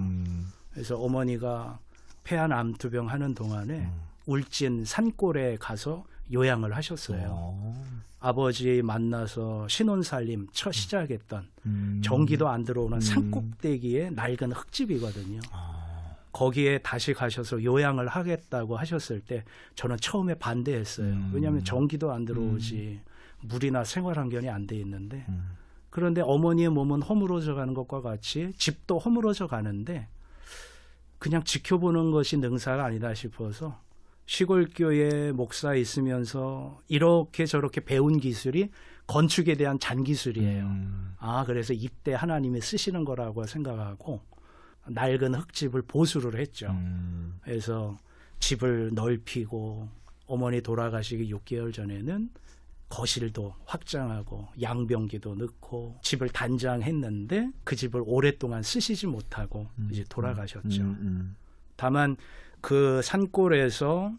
Speaker 2: 그래서 어머니가 폐암 암투병 하는 동안에 울진 산골에 가서 요양을 하셨어요. 아버지 만나서 신혼살림 첫 시작했던 전기도 안 들어오는 산꼭대기에 낡은 흙집이거든요. 거기에 다시 가셔서 요양을 하겠다고 하셨을 때 저는 처음에 반대했어요. 왜냐하면 전기도 안 들어오지 물이나 생활환경이 안 돼 있는데 그런데 어머니의 몸은 허물어져 가는 것과 같이 집도 허물어져 가는데 그냥 지켜보는 것이 능사가 아니다 싶어서 시골교회 목사 있으면서 이렇게 저렇게 배운 기술이 건축에 대한 잔기술이에요. 그래서 이때 하나님이 쓰시는 거라고 생각하고 낡은 흙집을 보수를 했죠. 그래서 집을 넓히고 어머니 돌아가시기 6개월 전에는 거실도 확장하고 양변기도 넣고 집을 단장했는데 그 집을 오랫동안 쓰시지 못하고 이제 돌아가셨죠. 다만 그 산골에서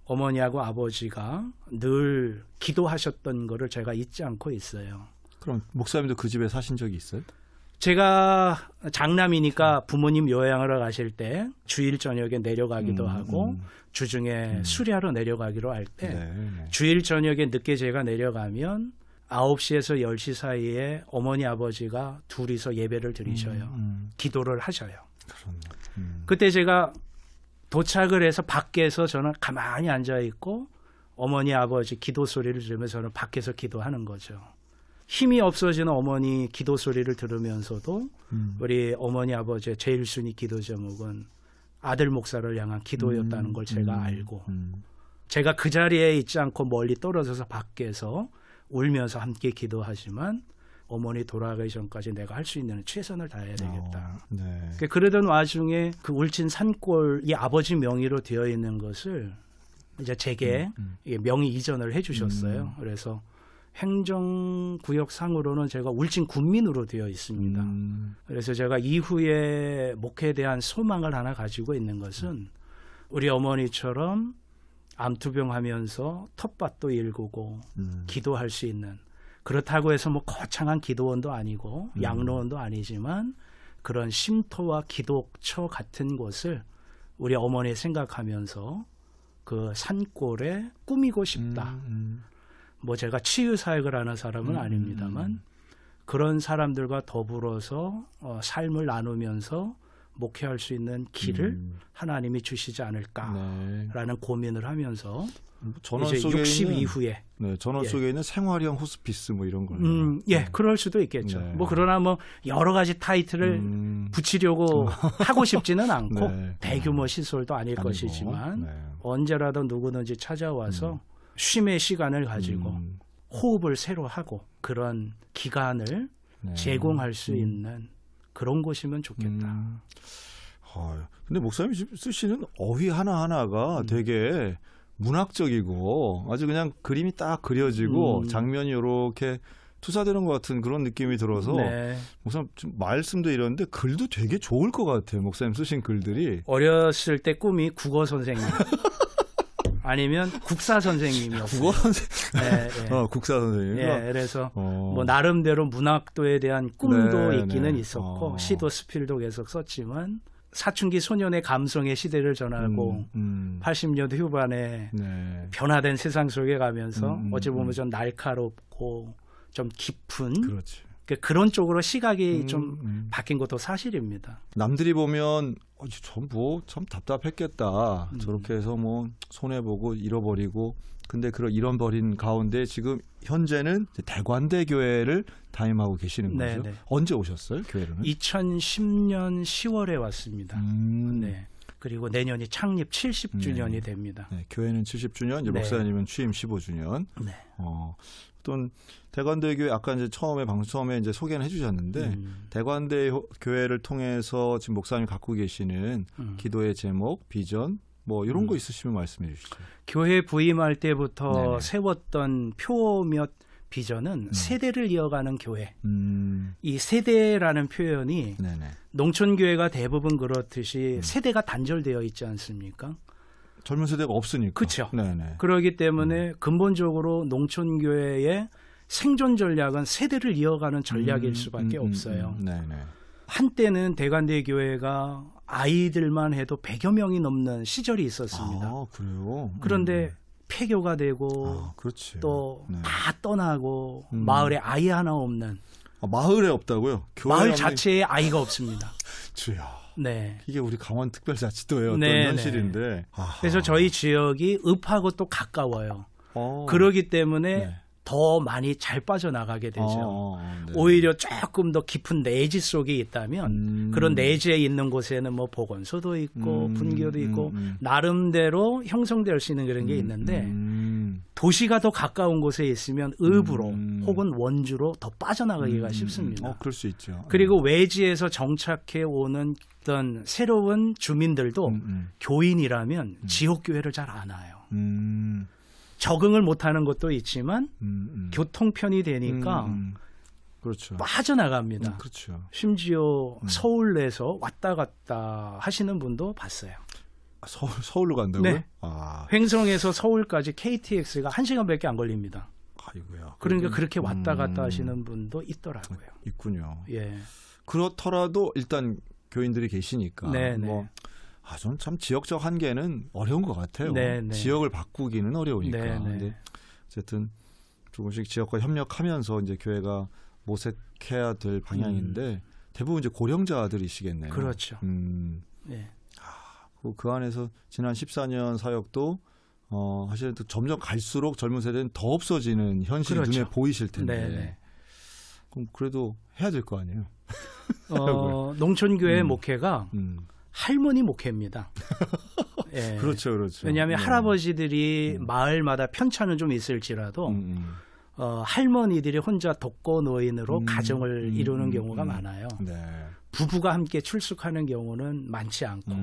Speaker 2: 어머니하고 아버지가 늘 기도하셨던 거를 제가 잊지 않고 있어요.
Speaker 1: 그럼 목사님도 그 집에 사신 적이 있어요?
Speaker 2: 제가 장남이니까 부모님 요양하러 가실 때 주일 저녁에 내려가기도 하고 주중에 수리하러 내려가기로 할 때 주일 저녁에 늦게 제가 내려가면 9시에서 10시 사이에 어머니 아버지가 둘이서 예배를 드리셔요. 기도를 하셔요. 그때 제가 도착을 해서 밖에서 저는 가만히 앉아 있고 어머니 아버지 기도 소리를 들으면서 저는 밖에서 기도하는 거죠. 힘이 없어지는 어머니 기도 소리를 들으면서도 우리 어머니 아버지의 제일 순위 기도 제목은 아들 목사를 향한 기도였다는 걸 제가 알고 제가 그 자리에 있지 않고 멀리 떨어져서 밖에서 울면서 함께 기도하지만 어머니 돌아가기 전까지 내가 할 수 있는 최선을 다해야 되겠다. 그러던 와중에 그 울진 산골이 아버지 명의로 되어 있는 것을 이제 제게 명의 이전을 해주셨어요. 그래서 행정구역상으로는 제가 울진 군민으로 되어 있습니다. 그래서 제가 이후에 목회에 대한 소망을 하나 가지고 있는 것은 우리 어머니처럼 암투병하면서 텃밭도 일구고 기도할 수 있는 그렇다고 해서 뭐 거창한 기도원도 아니고 양로원도 아니지만 그런 쉼터와 기독처 같은 곳을 우리 어머니 생각하면서 그 산골에 꾸미고 싶다. 뭐 제가 치유 사역을 하는 사람은 아닙니다만 그런 사람들과 더불어서 삶을 나누면서 목회할 수 있는 길을 하나님이 주시지 않을까라는 고민을 하면서
Speaker 1: 전원
Speaker 2: 이제
Speaker 1: 속에
Speaker 2: 60
Speaker 1: 있는,
Speaker 2: 이후에
Speaker 1: 네, 전원 속에 있는 생활형 호스피스 뭐 이런 걸.
Speaker 2: 예, 그럴 수도 있겠죠.
Speaker 1: 네.
Speaker 2: 뭐 그러나 뭐 여러 가지 타이틀을 붙이려고 하고 싶지는 않고
Speaker 1: 네.
Speaker 2: 대규모 시설도 아닐
Speaker 1: 아니고.
Speaker 2: 것이지만
Speaker 1: 네.
Speaker 2: 언제라도 누구든지 찾아와서 쉼의 시간을 가지고 호흡을 새로 하고 그런 기간을
Speaker 1: 네.
Speaker 2: 제공할 수 있는 그런 곳이면 좋겠다.
Speaker 1: 근데 목사님이 지금 쓰시는 어휘 하나하나가 되게 문학적이고 아주 그냥 그림이 딱 그려지고 장면이 이렇게 투사되는 것 같은 그런 느낌이 들어서
Speaker 2: 네.
Speaker 1: 목사님 좀 말씀도 이런데 글도 되게 좋을 것 같아요. 목사님 쓰신 글들이.
Speaker 2: 어렸을 때 꿈이 국어 선생님 아니면 국사 선생님이었어요.
Speaker 1: 국어 선생,
Speaker 2: 네, 네.
Speaker 1: 국사 선생님.
Speaker 2: 예, 그래서 뭐 나름대로 문학도에 대한 꿈도
Speaker 1: 네,
Speaker 2: 있기는
Speaker 1: 네.
Speaker 2: 있었고 시도 스필도 계속 썼지만 사춘기 소년의 감성의 시대를 전하고 80년대 후반에
Speaker 1: 네.
Speaker 2: 변화된 세상 속에 가면서 어찌 보면 좀 날카롭고 좀 깊은
Speaker 1: 그렇지.
Speaker 2: 그런 쪽으로 시각이 좀 바뀐 것도 사실입니다.
Speaker 1: 남들이 보면 전부 참 답답했겠다. 저렇게 해서 뭐 손해보고 잃어버리고 근데 그런 잃어버린 가운데 지금 현재는 대관대 교회를 담임하고 계시는 거죠.
Speaker 2: 네네.
Speaker 1: 언제 오셨어요? 교회로는?
Speaker 2: 2010년 10월에 왔습니다. 네. 그리고 내년이 창립 70주년이 됩니다.
Speaker 1: 네, 교회는 70주년, 이제
Speaker 2: 네.
Speaker 1: 목사님은 취임 15주년.
Speaker 2: 네.
Speaker 1: 어떤 대관대 교회 아까 이제 방송 처음에 이제 소개는 해주셨는데 대관대 교회를 통해서 지금 목사님 갖고 계시는 기도의 제목, 비전 뭐 이런 거 있으시면 말씀해 주시죠.
Speaker 2: 교회 부임할 때부터
Speaker 1: 네네.
Speaker 2: 세웠던 표몇 비전은 세대를 이어가는 교회. 이 세대라는 표현이
Speaker 1: 네네.
Speaker 2: 농촌교회가 대부분 그렇듯이 세대가 단절되어 있지 않습니까?
Speaker 1: 젊은 세대가 없으니까.
Speaker 2: 그렇죠.
Speaker 1: 네네.
Speaker 2: 그렇기 때문에 근본적으로 농촌교회의 생존 전략은 세대를 이어가는 전략일 수밖에 없어요.
Speaker 1: 네네.
Speaker 2: 한때는 대관대 교회가 아이들만 해도 100여 명이 넘는 시절이 있었습니다.
Speaker 1: 아, 그래요?
Speaker 2: 그런데 폐교가 되고
Speaker 1: 그렇지.
Speaker 2: 또
Speaker 1: 네.
Speaker 2: 다 떠나고 마을에 아이 하나 없는
Speaker 1: 마을에 없다고요? 교회
Speaker 2: 마을
Speaker 1: 없는...
Speaker 2: 자체에 아이가 없습니다.
Speaker 1: 주야.
Speaker 2: 네.
Speaker 1: 이게 우리 강원특별자치도의 어떤
Speaker 2: 네,
Speaker 1: 현실인데.
Speaker 2: 그래서 저희 지역이 읍하고 또 가까워요.
Speaker 1: 어.
Speaker 2: 그러기 때문에
Speaker 1: 네.
Speaker 2: 더 많이 잘 빠져나가게 되죠.
Speaker 1: 네.
Speaker 2: 오히려 조금 더 깊은 내지 속에 있다면 그런 내지에 있는 곳에는 뭐 보건소도 있고 분교도 있고 나름대로 형성될 수 있는 그런 게 있는데 도시가 더 가까운 곳에 있으면 읍으로 혹은 원주로 더 빠져나가기가 쉽습니다.
Speaker 1: 그럴 수 있죠.
Speaker 2: 그리고 외지에서 정착해 오는 어떤 새로운 주민들도 교인이라면 지역교회를 잘 안 와요. 적응을 못하는 것도 있지만 교통편이 되니까
Speaker 1: 그렇죠.
Speaker 2: 빠져나갑니다.
Speaker 1: 그렇죠.
Speaker 2: 심지어 서울 내에서 왔다 갔다 하시는 분도 봤어요.
Speaker 1: 서울로 간다고요?
Speaker 2: 네.
Speaker 1: 아,
Speaker 2: 횡성에서 서울까지 KTX가 1시간밖에 안 걸립니다.
Speaker 1: 아이고야.
Speaker 2: 그러니까 그렇게 왔다 갔다 하시는 분도 있더라고요.
Speaker 1: 있군요.
Speaker 2: 예.
Speaker 1: 그렇더라도 일단 교인들이 계시니까
Speaker 2: 네네.
Speaker 1: 뭐 저는 참 지역적 한계는 어려운 것 같아요.
Speaker 2: 네네.
Speaker 1: 지역을 바꾸기는 어려우니까.
Speaker 2: 네네.
Speaker 1: 근데 어쨌든 조금씩 지역과 협력하면서 이제 교회가 모색해야 될 방향인데 대부분 이제 고령자들이시겠네요.
Speaker 2: 그렇죠.
Speaker 1: 네.
Speaker 2: 예.
Speaker 1: 그 안에서 지난 14년 사역도 사실은 또 점점 갈수록 젊은 세대는 더 없어지는 현실이
Speaker 2: 그렇죠.
Speaker 1: 눈에 보이실 텐데.
Speaker 2: 네네.
Speaker 1: 그럼 그래도 해야 될 거 아니에요.
Speaker 2: 농촌교회 목회가 할머니 목회입니다. 예.
Speaker 1: 그렇죠, 그렇죠.
Speaker 2: 왜냐하면
Speaker 1: 네.
Speaker 2: 할아버지들이 마을마다 편차는 좀 있을지라도 할머니들이 혼자 독거노인으로 가정을 이루는 경우가 많아요.
Speaker 1: 네.
Speaker 2: 부부가 함께 출숙하는 경우는 많지 않고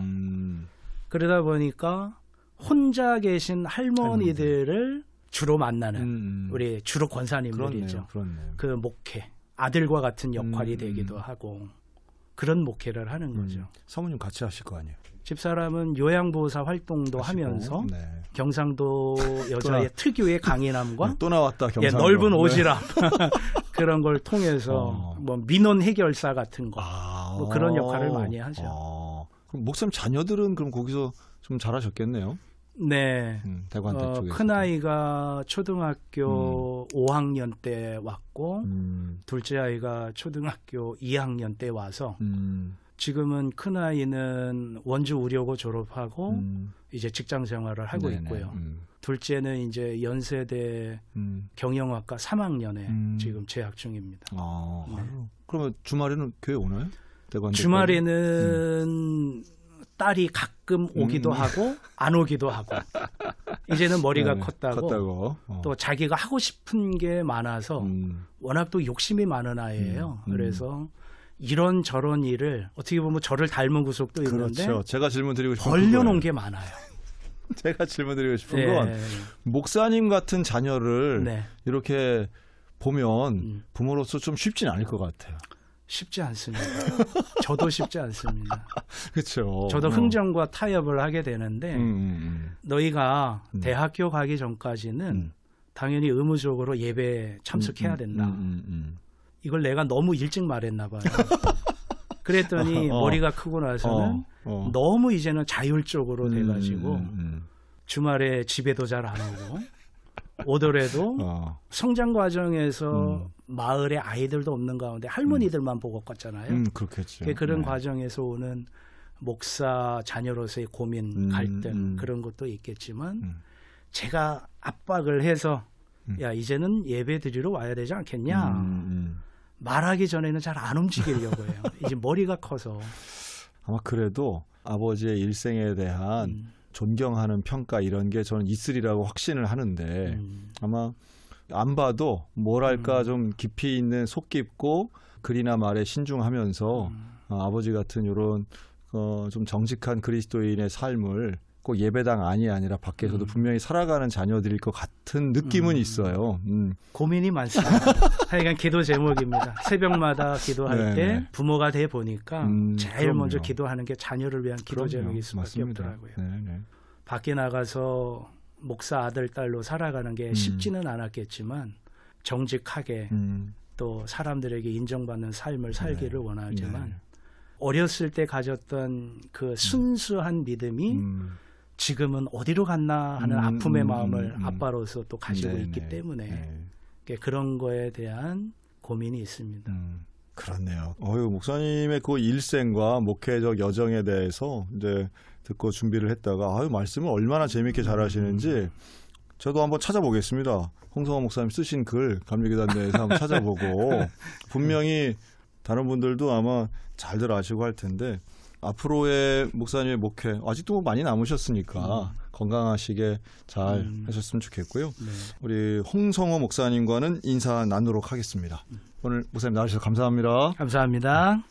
Speaker 2: 그러다 보니까 혼자 계신 할머니들을 주로 만나는 우리 주로 권사님들이죠.
Speaker 1: 그렇네요.
Speaker 2: 그 목회 아들과 같은 역할이 되기도 하고 그런 목회를 하는 거죠.
Speaker 1: 사모님 같이 하실 거 아니에요?
Speaker 2: 집사람은 요양보호사 활동도
Speaker 1: 하시고,
Speaker 2: 하면서
Speaker 1: 네.
Speaker 2: 경상도 여자의 특유의 강인함과
Speaker 1: 또 나왔다 경상도.
Speaker 2: 넓은 오지랖 그런 걸 통해서 뭐 민원 해결사 같은 거 뭐 그런 역할을 많이 하죠.
Speaker 1: 그럼 목사님 자녀들은 그럼 거기서 좀 잘하셨겠네요.
Speaker 2: 네.
Speaker 1: 대관대 쪽에서.
Speaker 2: 큰 아이가 초등학교 5학년 때 왔고 둘째 아이가 초등학교 2학년 때 와서 지금은 큰 아이는 원주 우려고 졸업하고 이제 직장 생활을 하고
Speaker 1: 네네.
Speaker 2: 있고요. 둘째는 이제 연세대 경영학과 3학년에 지금 재학 중입니다.
Speaker 1: 아,
Speaker 2: 네.
Speaker 1: 그러면 주말에는 교회 오나요? 대관
Speaker 2: 주말에는 딸이 가끔 오기도 하고 안 오기도 하고 이제는 머리가
Speaker 1: 네,
Speaker 2: 컸다고. 또 자기가 하고 싶은 게 많아서 워낙 또 욕심이 많은 아이예요. 그래서 이런저런 일을 어떻게 보면 저를 닮은 구석도 있는데
Speaker 1: 그렇죠. 제가 질문 드리고 싶은
Speaker 2: 벌려놓은
Speaker 1: 그거예요.
Speaker 2: 게 많아요.
Speaker 1: 제가 질문 드리고 싶은
Speaker 2: 네.
Speaker 1: 건 목사님 같은 자녀를
Speaker 2: 네.
Speaker 1: 이렇게 보면 부모로서 좀 쉽진 않을 것 같아요.
Speaker 2: 쉽지 않습니다. 저도 쉽지 않습니다.
Speaker 1: 그렇죠.
Speaker 2: 저도 흥정과 타협을 하게 되는데 너희가 대학교 가기 전까지는 당연히 의무적으로 예배에 참석해야 된다. 이걸 내가 너무 일찍 말했나 봐요. 그랬더니 머리가 크고 나서는 너무 이제는 자율적으로 돼가지고 주말에 집에도 잘 안 오고 오더라도 성장 과정에서 마을에 아이들도 없는 가운데 할머니들만 보고 컸잖아요.
Speaker 1: 그렇겠죠.
Speaker 2: 그런
Speaker 1: 네.
Speaker 2: 과정에서 오는 목사 자녀로서의 고민, 갈등 그런 것도 있겠지만 제가 압박을 해서 야 이제는 예배 드리러 와야 되지 않겠냐 말하기 전에는 잘 안 움직이려고 해요. 이제 머리가 커서.
Speaker 1: 아마 그래도 아버지의 일생에 대한 존경하는 평가 이런 게 저는 있으리라고 확신을 하는데 아마 안 봐도 뭐랄까 좀 깊이 있는 속 깊고 글이나 말에 신중하면서 아버지 같은 이런 좀 정직한 그리스도인의 삶을 꼭 예배당 안이 아니라 밖에서도 분명히 살아가는 자녀들일 것 같은 느낌은 있어요.
Speaker 2: 고민이 많습니다. 하여간 기도 제목입니다. 새벽마다 기도할 때 부모가 돼 보니까 제일
Speaker 1: 그럼요.
Speaker 2: 먼저 기도하는 게 자녀를 위한 기도 제목일 수밖에
Speaker 1: 맞습니다.
Speaker 2: 없더라고요.
Speaker 1: 네네.
Speaker 2: 밖에 나가서 목사 아들 딸로 살아가는 게 쉽지는 않았겠지만 정직하게 또 사람들에게 인정받는 삶을 살기를 원하지만 어렸을 때 가졌던 그 순수한 믿음이 지금은 어디로 갔나 하는 아픔의 마음을 아빠로서 또 가지고 있기 때문에 그런 거에 대한 고민이 있습니다.
Speaker 1: 그렇네요. 목사님의 그 일생과 목회적 여정에 대해서 이제 듣고 준비를 했다가 말씀을 얼마나 재미있게 잘하시는지 저도 한번 찾아보겠습니다. 홍성호 목사님 쓰신 글 감리교단내에서 한번 찾아보고 분명히 다른 분들도 아마 잘들 아시고 할 텐데 앞으로의 목사님의 목회 아직도 많이 남으셨으니까 건강하시게 잘 하셨으면 좋겠고요.
Speaker 2: 네.
Speaker 1: 우리 홍성호 목사님과는 인사 나누도록 하겠습니다. 오늘 목사님 나와주셔서 감사합니다.
Speaker 2: 감사합니다.